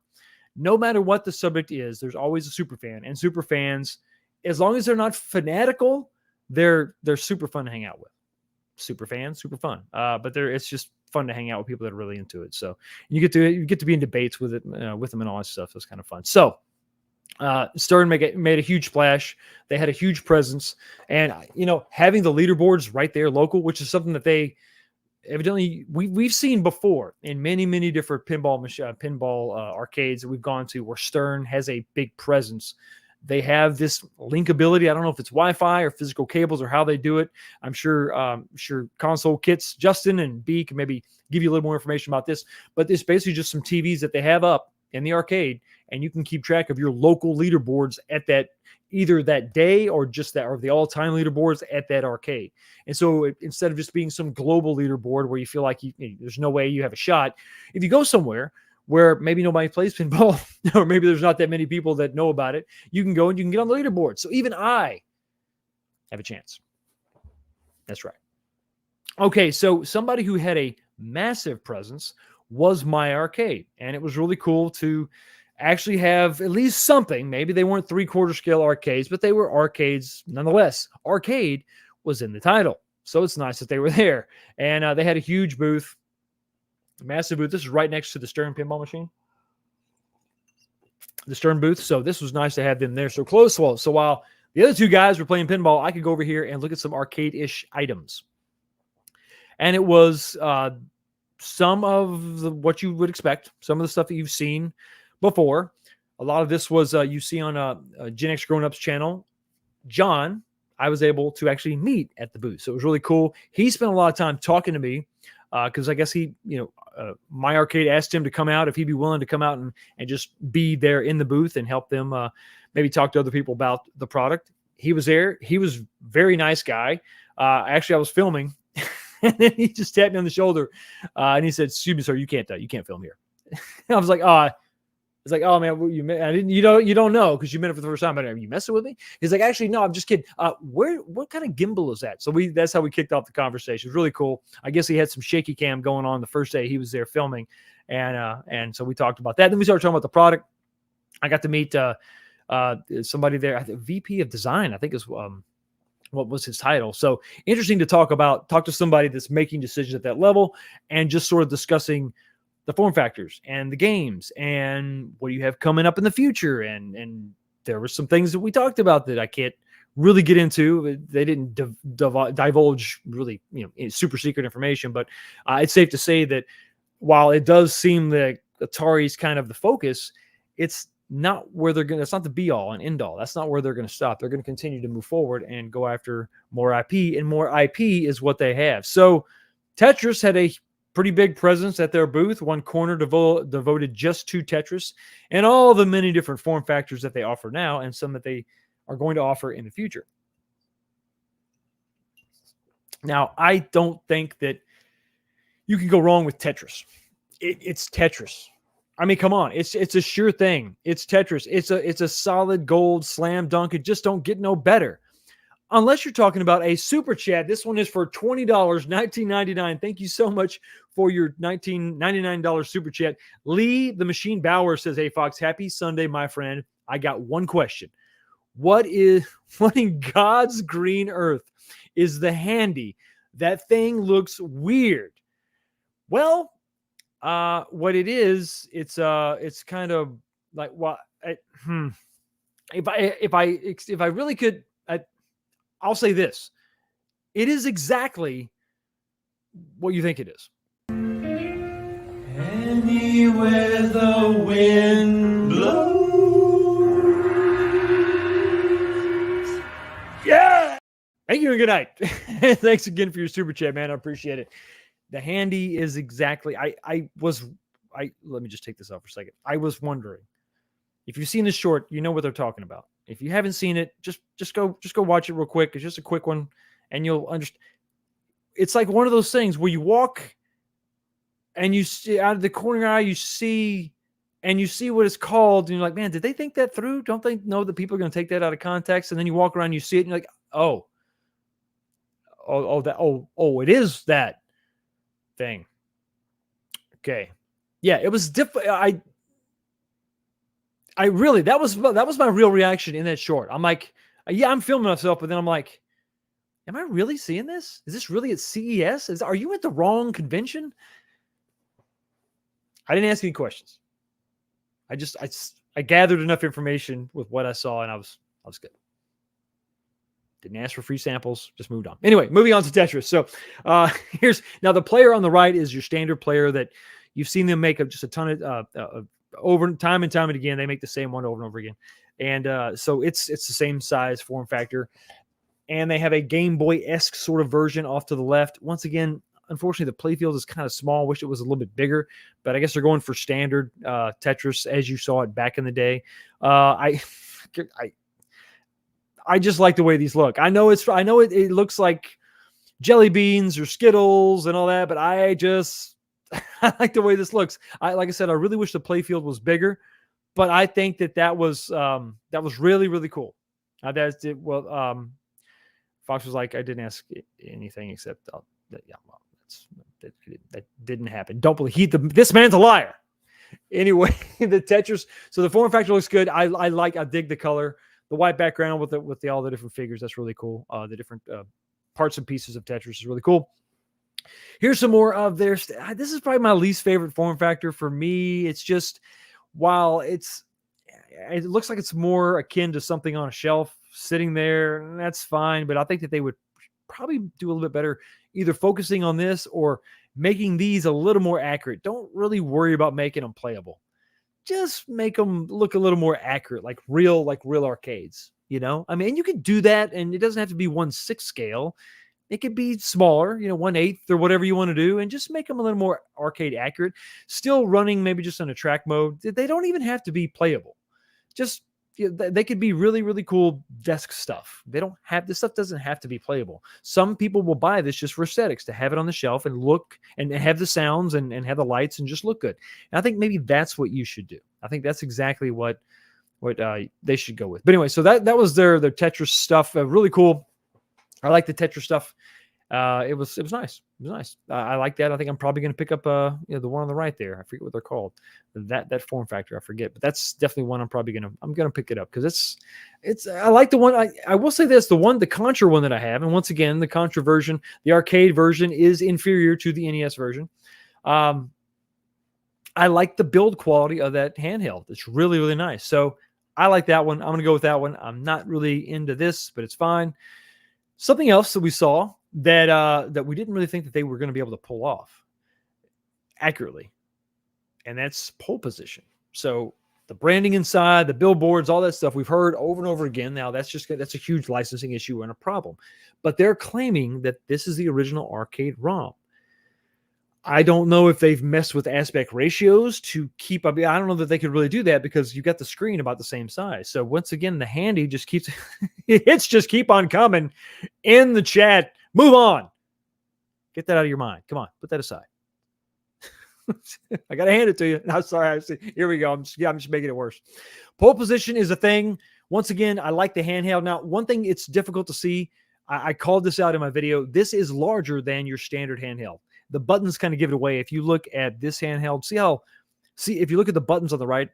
No matter what the subject is, there's always a super fan. And super fans, as long as they're not fanatical, they're super fun to hang out with. Super fans, super fun. But it's just fun to hang out with people that are really into it. So you get to be in debates with them and all that stuff. It's kind of fun. So Stern made a huge splash. They had a huge presence, and having the leaderboards right there local, which is something that they evidently we've seen before in many different pinball arcades that we've gone to, where Stern has a big presence. They have this link ability. I don't know if it's Wi-Fi or physical cables or how they do it. I'm sure console kits, Justin and B can maybe give you a little more information about this, but it's basically just some TVs that they have up in the arcade, and you can keep track of your local leaderboards at that, either that day or the all-time leaderboards at that arcade. And so instead of just being some global leaderboard where you feel like there's no way you have a shot, if you go somewhere where maybe nobody plays pinball or maybe there's not that many people that know about it, you can go and you can get on the leaderboard. So even I have a chance. That's right. Okay, so somebody who had a massive presence was My Arcade, and it was really cool to actually have at least something. Maybe they weren't 3/4 scale arcades, but they were arcades nonetheless. Arcade was in the title, so it's nice that they were there. And they had a huge booth, a massive booth. This is right next to the Stern pinball machine, the Stern booth. So this was nice to have them there so close. Well, so while the other 2 guys were playing pinball, I could go over here and look at some arcade-ish items. And it was some of what you would expect, some of the stuff that you've seen before. A lot of this was you see on Gen X Grown Ups channel. John, I was able to actually meet at the booth, so it was really cool. He spent a lot of time talking to me because I guess My Arcade asked him to come out if he'd be willing to come out and just be there in the booth and help them maybe talk to other people about the product. He was there. He was very nice guy. Actually, I was filming, and then he just tapped me on the shoulder, and he said, "Excuse me, sir, you can't film here." I was like, it's like, oh man, you don't know because you met it for the first time. But are you messing with me? He's like, actually, no, I'm just kidding. What kind of gimbal is that? So that's how we kicked off the conversation. It was really cool. I guess he had some shaky cam going on the first day he was there filming, and so we talked about that. Then we started talking about the product. I got to meet somebody there, VP of design, I think is what was his title. So interesting to talk to somebody that's making decisions at that level and just sort of discussing the form factors and the games and what do you have coming up in the future. And there were some things that we talked about that I can't really get into. They didn't divulge really, super secret information, but it's safe to say that while it does seem that Atari's kind of the focus, it's not where it's not the be all and end all. That's not where they're going to stop. They're going to continue to move forward and go after more IP, and more IP is what they have. So Tetris had a pretty big presence at their booth, one corner devoted just to Tetris and all the many different form factors that they offer now and some that they are going to offer in the future. Now, I don't think that you can go wrong with Tetris. It's Tetris. I mean, come on. It's a sure thing. It's Tetris. It's a solid gold slam dunk. It just don't get no better. Unless you're talking about a super chat. This one is for $20, $19.99. Thank you so much for your $19.99 super chat. Lee the Machine Bauer says, "Hey Fox, happy Sunday, my friend. I got one question. What in God's green earth is the handy? That thing looks weird." Well, what it is, it's kind of like what if I really could. I'll say this. It is exactly what you think it is. Anywhere the wind blows. Yeah. Thank you and good night. Thanks again for your super chat, man. I appreciate it. The handy is exactly, let me just take this off for a second. I was wondering, if you've seen this short, you know what they're talking about. If you haven't seen it, just go watch it real quick. It's just a quick one, and you'll understand. It's like one of those things where you walk, and you see out of the corner of your eye, you see what it's called, and you're like, man, did they think that through? Don't they know that people are going to take that out of context? And then you walk around, you see it, and you're like, it is that thing. Okay, yeah, it was different. I really, that was my real reaction in that short. I'm like, yeah, I'm filming myself, but then I'm like, am I really seeing this? Is this really at CES? Are you at the wrong convention? I didn't ask any questions. I gathered enough information with what I saw, and I was good. Didn't ask for free samples, just moved on. Anyway, moving on to Tetris. So here's now the player on the right is your standard player that you've seen them make just a ton of over time and time and again. They make the same one over and over again, and so it's the same size, form factor, and they have a Game Boy-esque sort of version off to the left. Once again, unfortunately, the playfield is kind of small. Wish it was a little bit bigger, but I guess they're going for standard Tetris as you saw it back in the day. I just like the way these look. I know it looks like jelly beans or Skittles and all that, but I like the way this looks. Like I said, I really wish the playfield was bigger, but I think that was really, really cool. Fox was like, I didn't ask anything except that didn't happen. Don't believe this man's a liar. Anyway, the Tetris. So the form factor looks good. I dig the color, the white background with all the different figures. That's really cool. The different parts and pieces of Tetris is really cool. Here's some more of their. This is probably my least favorite form factor for me. It's just, while it looks like it's more akin to something on a shelf sitting there, and that's fine. But I think that they would probably do a little bit better either focusing on this or making these a little more accurate. Don't really worry about making them playable. Just make them look a little more accurate, like real arcades. I mean, you can do that, and it doesn't have to be 1/6 scale. It could be smaller, 1/8 or whatever you want to do, and just make them a little more arcade accurate. Still running maybe just on a track mode. They don't even have to be playable. Just they could be really, really cool desk stuff. This stuff doesn't have to be playable. Some people will buy this just for aesthetics, to have it on the shelf and look and have the sounds and have the lights and just look good. And I think maybe that's what you should do. I think that's exactly what they should go with. But anyway, so that was their Tetris stuff. Really cool. I like the Tetris stuff. It was nice. It was nice. I like that. I think I'm probably going to pick up the one on the right there. I forget what they're called. That form factor, I forget. But that's definitely one I'm gonna pick it up, because I like the one. I will say this: the Contra one that I have, and once again, the Contra version, the arcade version, is inferior to the NES version. I like the build quality of that handheld. It's really, really nice. So I like that one. I'm gonna go with that one. I'm not really into this, but it's fine. Something else that we saw that we didn't really think that they were going to be able to pull off accurately, and that's pole position. So the branding inside, the billboards, all that stuff we've heard over and over again. Now that's a huge licensing issue and a problem. But they're claiming that this is the original arcade ROM. I don't know if they've messed with aspect ratios to keep up. I don't know that they could really do that, because you've got the screen about the same size. So once again, the handy just keeps it's just keep on coming in the chat. Move on. Get that out of your mind. Come on, put that aside. I gotta hand it to you. I'm sorry. Here we go. I'm just making it worse. Pole position is a thing. Once again, I like the handheld. Now, one thing it's difficult to see. I called this out in my video. This is larger than your standard handheld. The buttons kind of give it away. If you look at this handheld, if you look at the buttons on the right,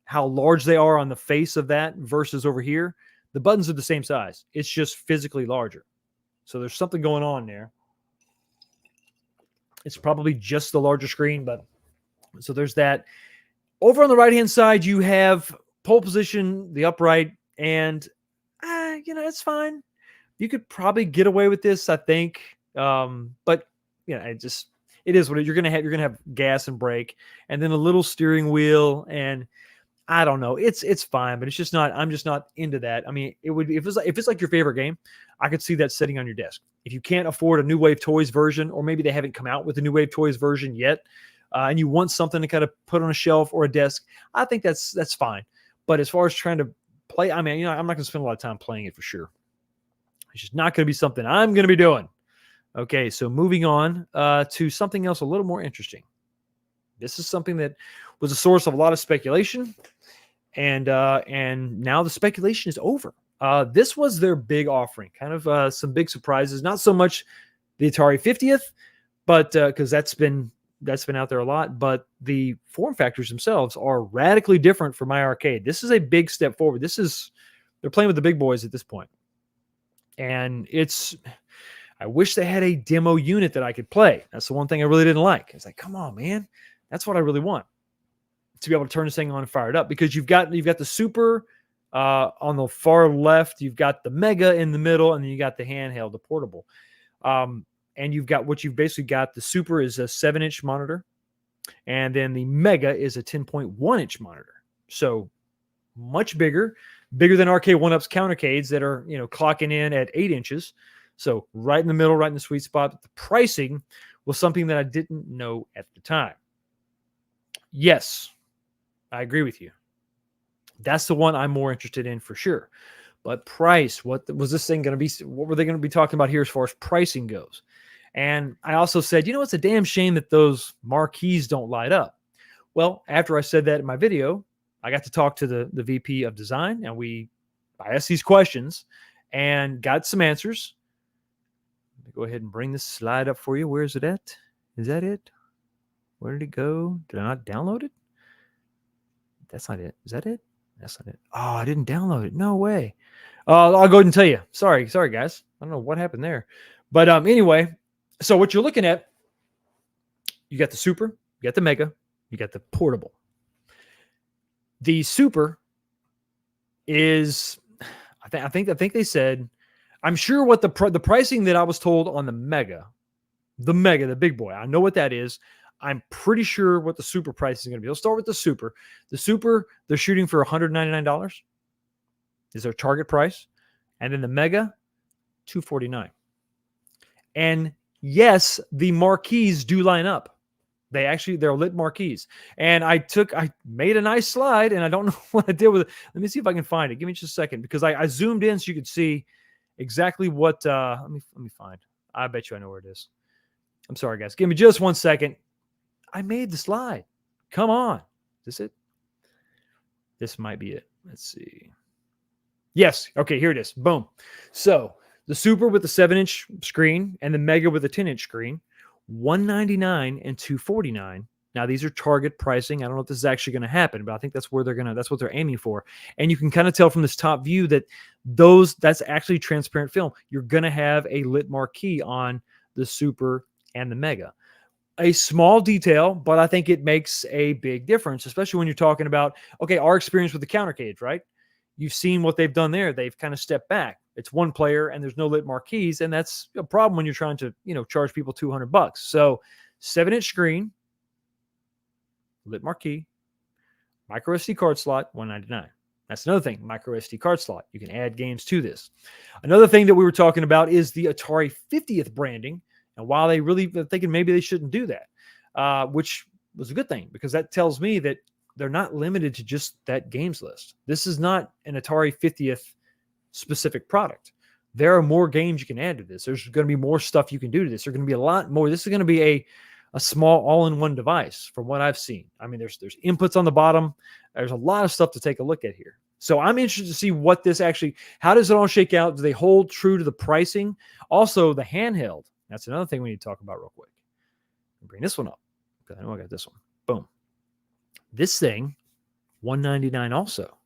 how large they are on the face of that versus over here, the buttons are the same size. It's just physically larger. So there's something going on there. It's probably just the larger screen, but so there's that. Over on the right-hand side, you have pole position, the upright, and it's fine. You could probably get away with this, I think. But it is what you're going to have. You're going to have gas and brake, and then a little steering wheel, and I don't know. It's fine, but it's just not. I'm just not into that. I mean, it would be if it's like your favorite game, I could see that sitting on your desk. If you can't afford a New Wave Toys version, or maybe they haven't come out with a New Wave Toys version yet, and you want something to kind of put on a shelf or a desk, I think that's fine. But as far as trying to play, I mean, I'm not going to spend a lot of time playing it for sure. It's just not going to be something I'm going to be doing. Okay, so moving on to something else a little more interesting. This is something that was a source of a lot of speculation, and now the speculation is over. This was their big offering, kind of some big surprises. Not so much the Atari 50th, but because that's been out there a lot. But the form factors themselves are radically different from my arcade. This is a big step forward. They're playing with the big boys at this point, and I wish they had a demo unit that I could play. That's the one thing I really didn't like. It's like, come on, man. That's what I really want, to be able to turn this thing on and fire it up, because you've got the Super on the far left, you've got the Mega in the middle, and then you got the handheld, the portable. And you've basically got the Super is a 7-inch monitor, and then the Mega is a 10.1-inch monitor. So much bigger than Arcade 1-Up's countercades that are, clocking in at 8 inches. So right in the middle, right in the sweet spot. But the pricing was something that I didn't know at the time. Yes, I agree with you. That's the one I'm more interested in for sure. But price, what was this thing going to be? What were they going to be talking about here as far as pricing goes? And I also said, it's a damn shame that those marquees don't light up. Well, after I said that in my video, I got to talk to the VP of design, and I asked these questions and got some answers. Let me go ahead and bring this slide up for you. Where is it at? Is that it? Where did it go? Did I not download it? That's not it. Is that it? That's not it. Oh, I didn't download it. No way. I'll go ahead and tell you. Sorry, guys. I don't know what happened there. But anyway, so what you're looking at, you got the Super, you got the Mega, you got the portable. The Super is, I think they said, I'm sure what the pricing that I was told on the Mega, the big boy, I know what that is. I'm pretty sure what the Super price is going to be. Let's start with the Super. The Super, they're shooting for $199 is their target price. And then the Mega, $249. And yes, the marquees do line up. They're lit marquees. And I made a nice slide, and I don't know what I did with it. Let me see if I can find it. Give me just a second, because I zoomed in so you could see exactly what. Let me find. I bet you I know where it is. I'm sorry, guys. Give me just 1 second. I made the slide. Come on. Is this it? This might be it. Let's see. Yes. Okay, here it is. Boom. So the Super with the 7-inch screen and the Mega with the 10-inch screen, $199 and $249. Now these are target pricing. I don't know if this is actually going to happen, but I think that's what they're aiming for. And you can kind of tell from this top view that that's actually transparent film. You're going to have a lit marquee on the Super and the Mega. A small detail, but I think it makes a big difference, especially when you're talking about, okay, our experience with the countercage, right? You've seen what they've done there. They've kind of stepped back. It's one player and there's no lit marquees. And that's a problem when you're trying to, charge people $200. So 7-inch screen, lit marquee, micro SD card slot, $199. That's another thing, micro SD card slot. You can add games to this. Another thing that we were talking about is the Atari 50th branding. And while they really thinking maybe they shouldn't do that, which was a good thing, because that tells me that they're not limited to just that games list. This is not an Atari 50th specific product. There are more games you can add to this. There's going to be more stuff you can do to this. There's going to be a lot more. This is going to be a small all-in-one device from what I've seen. I mean, there's inputs on the bottom. There's a lot of stuff to take a look at here. So I'm interested to see what this actually, how does it all shake out? Do they hold true to the pricing? Also, the handheld. That's another thing we need to talk about real quick. Bring this one up, because I know I got this one. Boom. This thing, $199 also.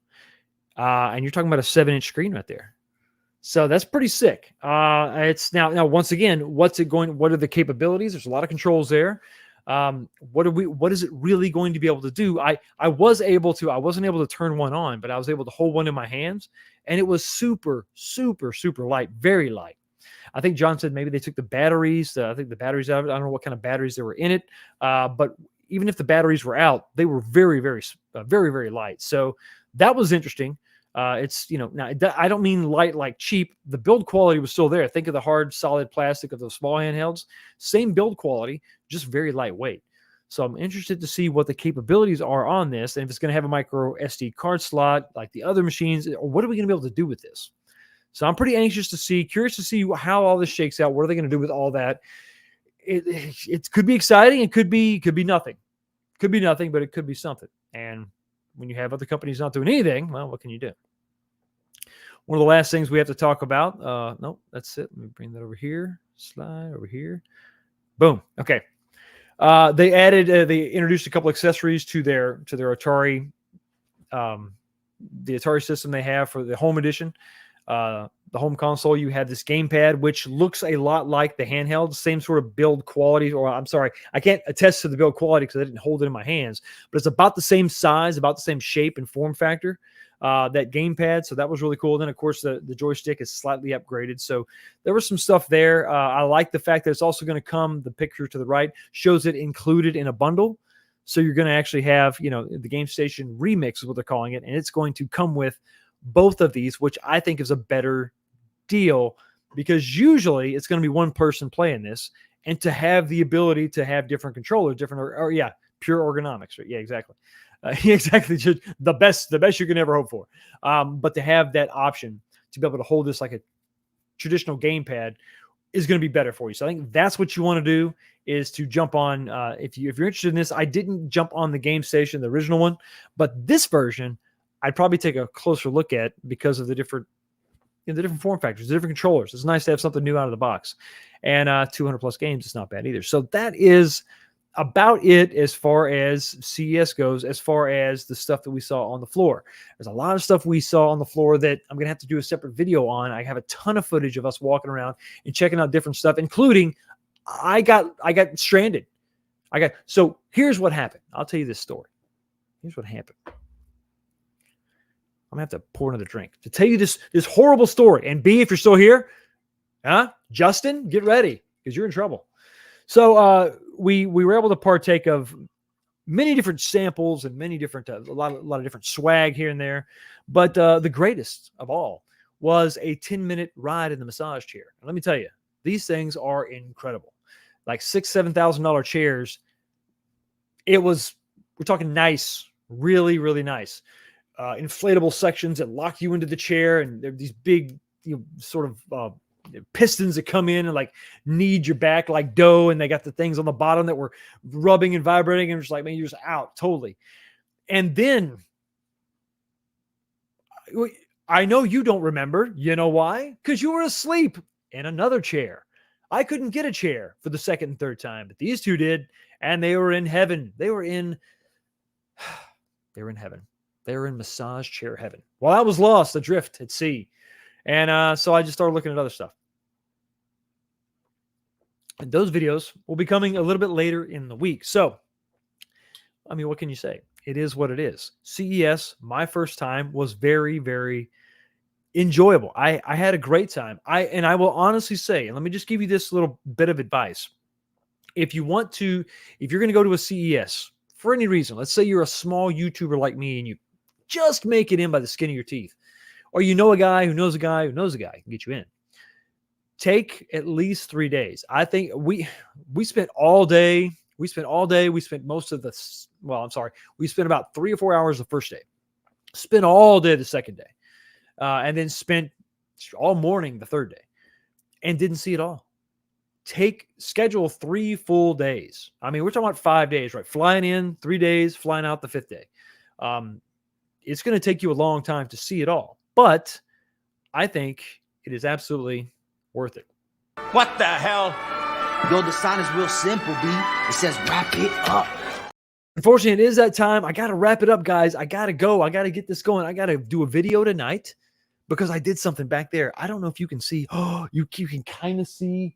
And you're talking about a 7-inch screen right there. So that's pretty sick. It's now once again, what are the capabilities? There's a lot of controls there. What is it really going to be able to do? I wasn't able to turn one on, but I was able to hold one in my hands, and it was super, super, super light, very light. I think John said maybe they took the batteries. I think the batteries out of it. I don't know what kind of batteries there were in it. But even if the batteries were out, they were very, very, very, very light. So that was interesting. It's, now I don't mean light like cheap. The build quality was still there. Think of the hard, solid plastic of those small handhelds. Same build quality, just very lightweight. So I'm interested to see what the capabilities are on this, and if it's going to have a micro SD card slot like the other machines, or what are we going to be able to do with this? So I'm pretty curious to see how all this shakes out. What are they going to do with all that? It could be exciting. It could be nothing. Could be nothing, but it could be something. And when you have other companies not doing anything, well, what can you do? One of the last things we have to talk about. No, that's it. Let me bring that over here. Slide over here. Boom. Okay. They introduced a couple accessories to their Atari, the Atari system they have for the home edition. The home console, you have this gamepad, which looks a lot like the handheld, same sort of build quality, or I'm sorry, I can't attest to the build quality because I didn't hold it in my hands, but it's about the same size, about the same shape and form factor, that gamepad. So that was really cool. Then of course the joystick is slightly upgraded. So there was some stuff there. I like the fact that it's also going to come, the picture to the right shows it included in a bundle. So you're going to actually have, the Game Station Remix is what they're calling it. And it's going to come with both of these, which I think is a better deal, because usually it's going to be one person playing this, and to have the ability to have different controllers, pure ergonomics, right? Yeah, exactly. Exactly. Just the best you can ever hope for. But to have that option to be able to hold this like a traditional gamepad is going to be better for you. So I think that's what you want to do, is to jump on. If you're interested in this, I didn't jump on the Game Station, the original one, but this version I'd probably take a closer look at because of the different form factors, the different controllers. It's nice to have something new out of the box, and 200 plus games is not bad either. So that is about it as far as CES goes, as far as the stuff that we saw on the floor. There's a lot of stuff we saw on the floor that I'm going to have to do a separate video on. I have a ton of footage of us walking around and checking out different stuff, including I got stranded. So here's what happened. I'll tell you this story. Here's what happened. I'm going to have to pour another drink to tell you this horrible story. And B, if you're still here, Justin, get ready, because you're in trouble. So we were able to partake of many different samples and many different, a lot of different swag here and there. But the greatest of all was a 10-minute ride in the massage chair. And let me tell you, These things are incredible. Like $6,000-$7,000 chairs. We're talking nice, really, really nice. Inflatable sections that lock you into the chair, and they're these big, sort of pistons that come in and like knead your back like dough, and they got the things on the bottom that were rubbing and vibrating, and just like, man, you're just out totally. And then I know you don't remember. You know why? Because you were asleep in another chair. I couldn't get a chair for the second and third time, but these two did, and they were in heaven. They were in heaven. They were in massage chair heaven. Well, I was lost adrift at sea. And so I just started looking at other stuff. And those videos will be coming a little bit later in the week. So, I mean, what can you say? It is what it is. CES, my first time, was very, very enjoyable. I had a great time. I will honestly say, and let me just give you this little bit of advice. If you're going to go to a CES for any reason, let's say you're a small YouTuber like me and you just make it in by the skin of your teeth, or you know a guy who knows a guy who knows a guy can get you in. Take at least 3 days. I think we spent all day. We spent most of we spent about 3 or 4 hours the first day. Spent all day the second day. And then spent all morning the third day. And didn't see it all. Schedule 3 full days. I mean, we're talking about 5 days, right? Flying in 3 days, flying out the 5th day. It's going to take you a long time to see it all. But I think it is absolutely worth it. What the hell? Yo, the sign is real simple, B. It says wrap it up. Unfortunately, it is that time. I got to wrap it up, guys. I got to go. I got to get this going. I got to do a video tonight because I did something back there. I don't know if you can see. Oh, you can kind of see,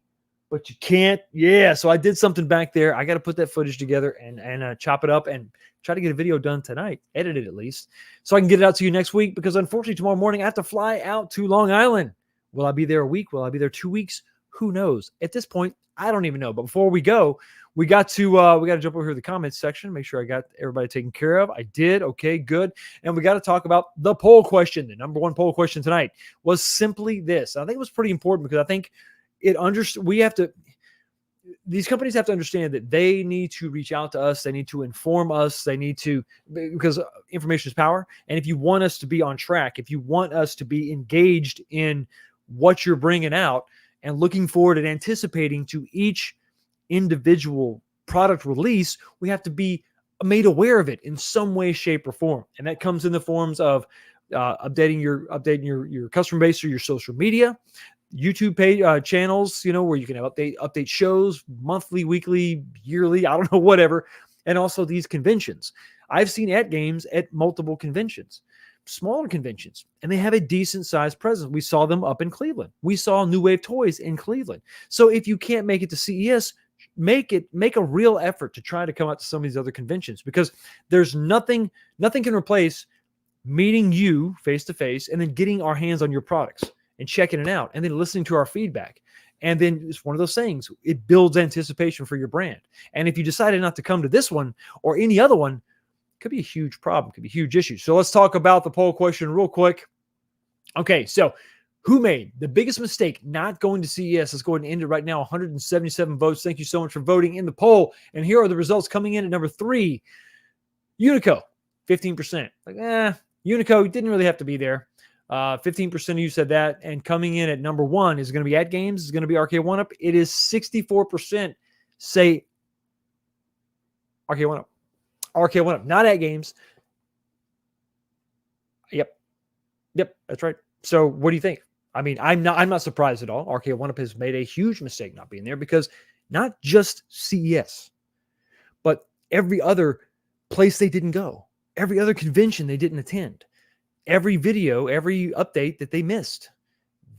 but you can't. Yeah, so I did something back there. I got to put that footage together and chop it up and try to get a video done tonight, edit it at least, so I can get it out to you next week, because unfortunately tomorrow morning I have to fly out to Long Island. Will I be there a week? Will I be there 2 weeks? Who knows? At this point, I don't even know. But before we go, we got to jump over here to the comments section, make sure I got everybody taken care of. I did. Okay, good. And we got to talk about the poll question. The number one poll question tonight was simply this. I think it was pretty important, because I think these companies have to understand that they need to reach out to us. They need to inform us. Because information is power. And if you want us to be on track, if you want us to be engaged in what you're bringing out and looking forward and anticipating to each individual product release, we have to be made aware of it in some way, shape, or form. And that comes in the forms of updating your customer base through your social media, YouTube page channels, where you can have update shows monthly, weekly, yearly, I don't know, whatever. And also these conventions. I've seen at games at multiple conventions, smaller conventions, and they have a decent sized presence. We saw them up in Cleveland. We saw New Wave Toys in Cleveland. So if you can't make it to CES, make a real effort to try to come out to some of these other conventions, because there's nothing can replace meeting you face to face and then getting our hands on your products and checking it out and then listening to our feedback. And then it's one of those things. It builds anticipation for your brand. And if you decided not to come to this one or any other one, it could be a huge problem, could be a huge issue. So let's talk about the poll question real quick. Okay, so who made the biggest mistake not going to CES? Let's go ahead and end it right now. 177 votes. Thank you so much for voting in the poll. And here are the results coming in at number 3. Unico, 15%. Unico didn't really have to be there. 15% of you said that. And coming in at number 1 is going to be At Games. Is going to be Arcade 1-Up. It is 64% say Arcade 1-Up. Arcade 1-Up, not At Games. Yep, that's right. So what do you think? I mean, I'm not surprised at all. Arcade 1-Up has made a huge mistake not being there, because not just CES, but every other place they didn't go, every other convention they didn't attend, every video, every update that they missed.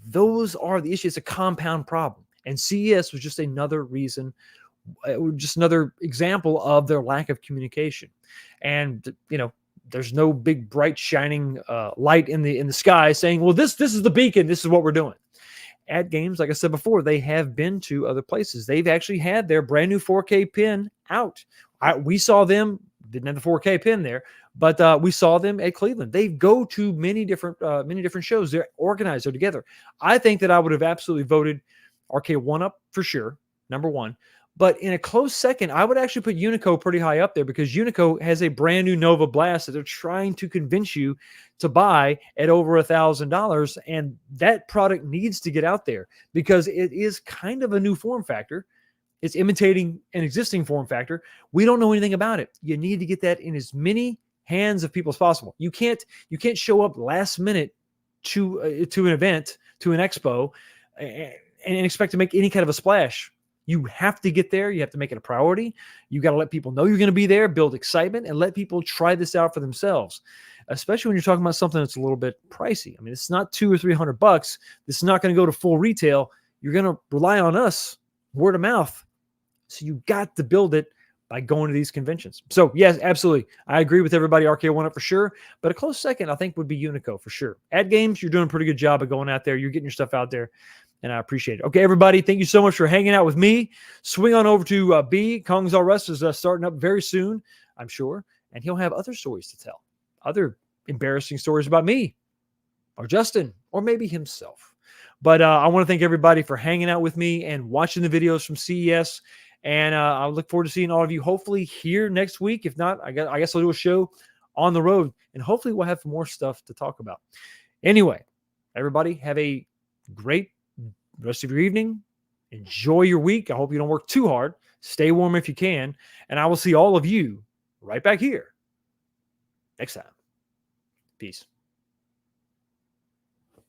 Those are the issues. It's a compound problem. And CES was just another reason, just another example of their lack of communication. And, there's no big, bright, shining light in the sky saying, well, this is the beacon. This is what we're doing. At Games, like I said before, they have been to other places. They've actually had their brand new 4K pin out. We saw them, didn't have the 4K pin there, but we saw them at Cleveland. They go to many different shows. They're organized. They're together. I think that I would have absolutely voted Arcade 1-Up for sure, number one. But in a close second, I would actually put Unico pretty high up there because Unico has a brand new Nova Blast that they're trying to convince you to buy at over $1,000. And that product needs to get out there because it is kind of a new form factor. It's imitating an existing form factor. We don't know anything about it. You need to get that in as many hands of people as possible. You can't show up last minute to an event, to an expo, and expect to make any kind of a splash. You have to get there. You have to make it a priority. You got to let people know you're going to be there, build excitement, and let people try this out for themselves, especially when you're talking about something that's a little bit pricey. I mean, it's not $200 or $300. This is not going to go to full retail. You're going to rely on us, word of mouth. So you got to build it by going to these conventions. So yes, absolutely. I agree with everybody. Arcade 1-Up for sure. But a close second, I think, would be Unico for sure. At Games, you're doing a pretty good job of going out there. You're getting your stuff out there. And I appreciate it. Okay, everybody, thank you so much for hanging out with me. Swing on over to B. Kong's All Rest is starting up very soon, I'm sure. And he'll have other stories to tell. Other embarrassing stories about me or Justin or maybe himself. But I want to thank everybody for hanging out with me and watching the videos from CES. And I look forward to seeing all of you hopefully here next week. If not, I guess I'll do a show on the road. And hopefully we'll have more stuff to talk about. Anyway, everybody have a great rest of your evening. Enjoy your week. I hope you don't work too hard. Stay warm if you can. And I will see all of you right back here next time. Peace.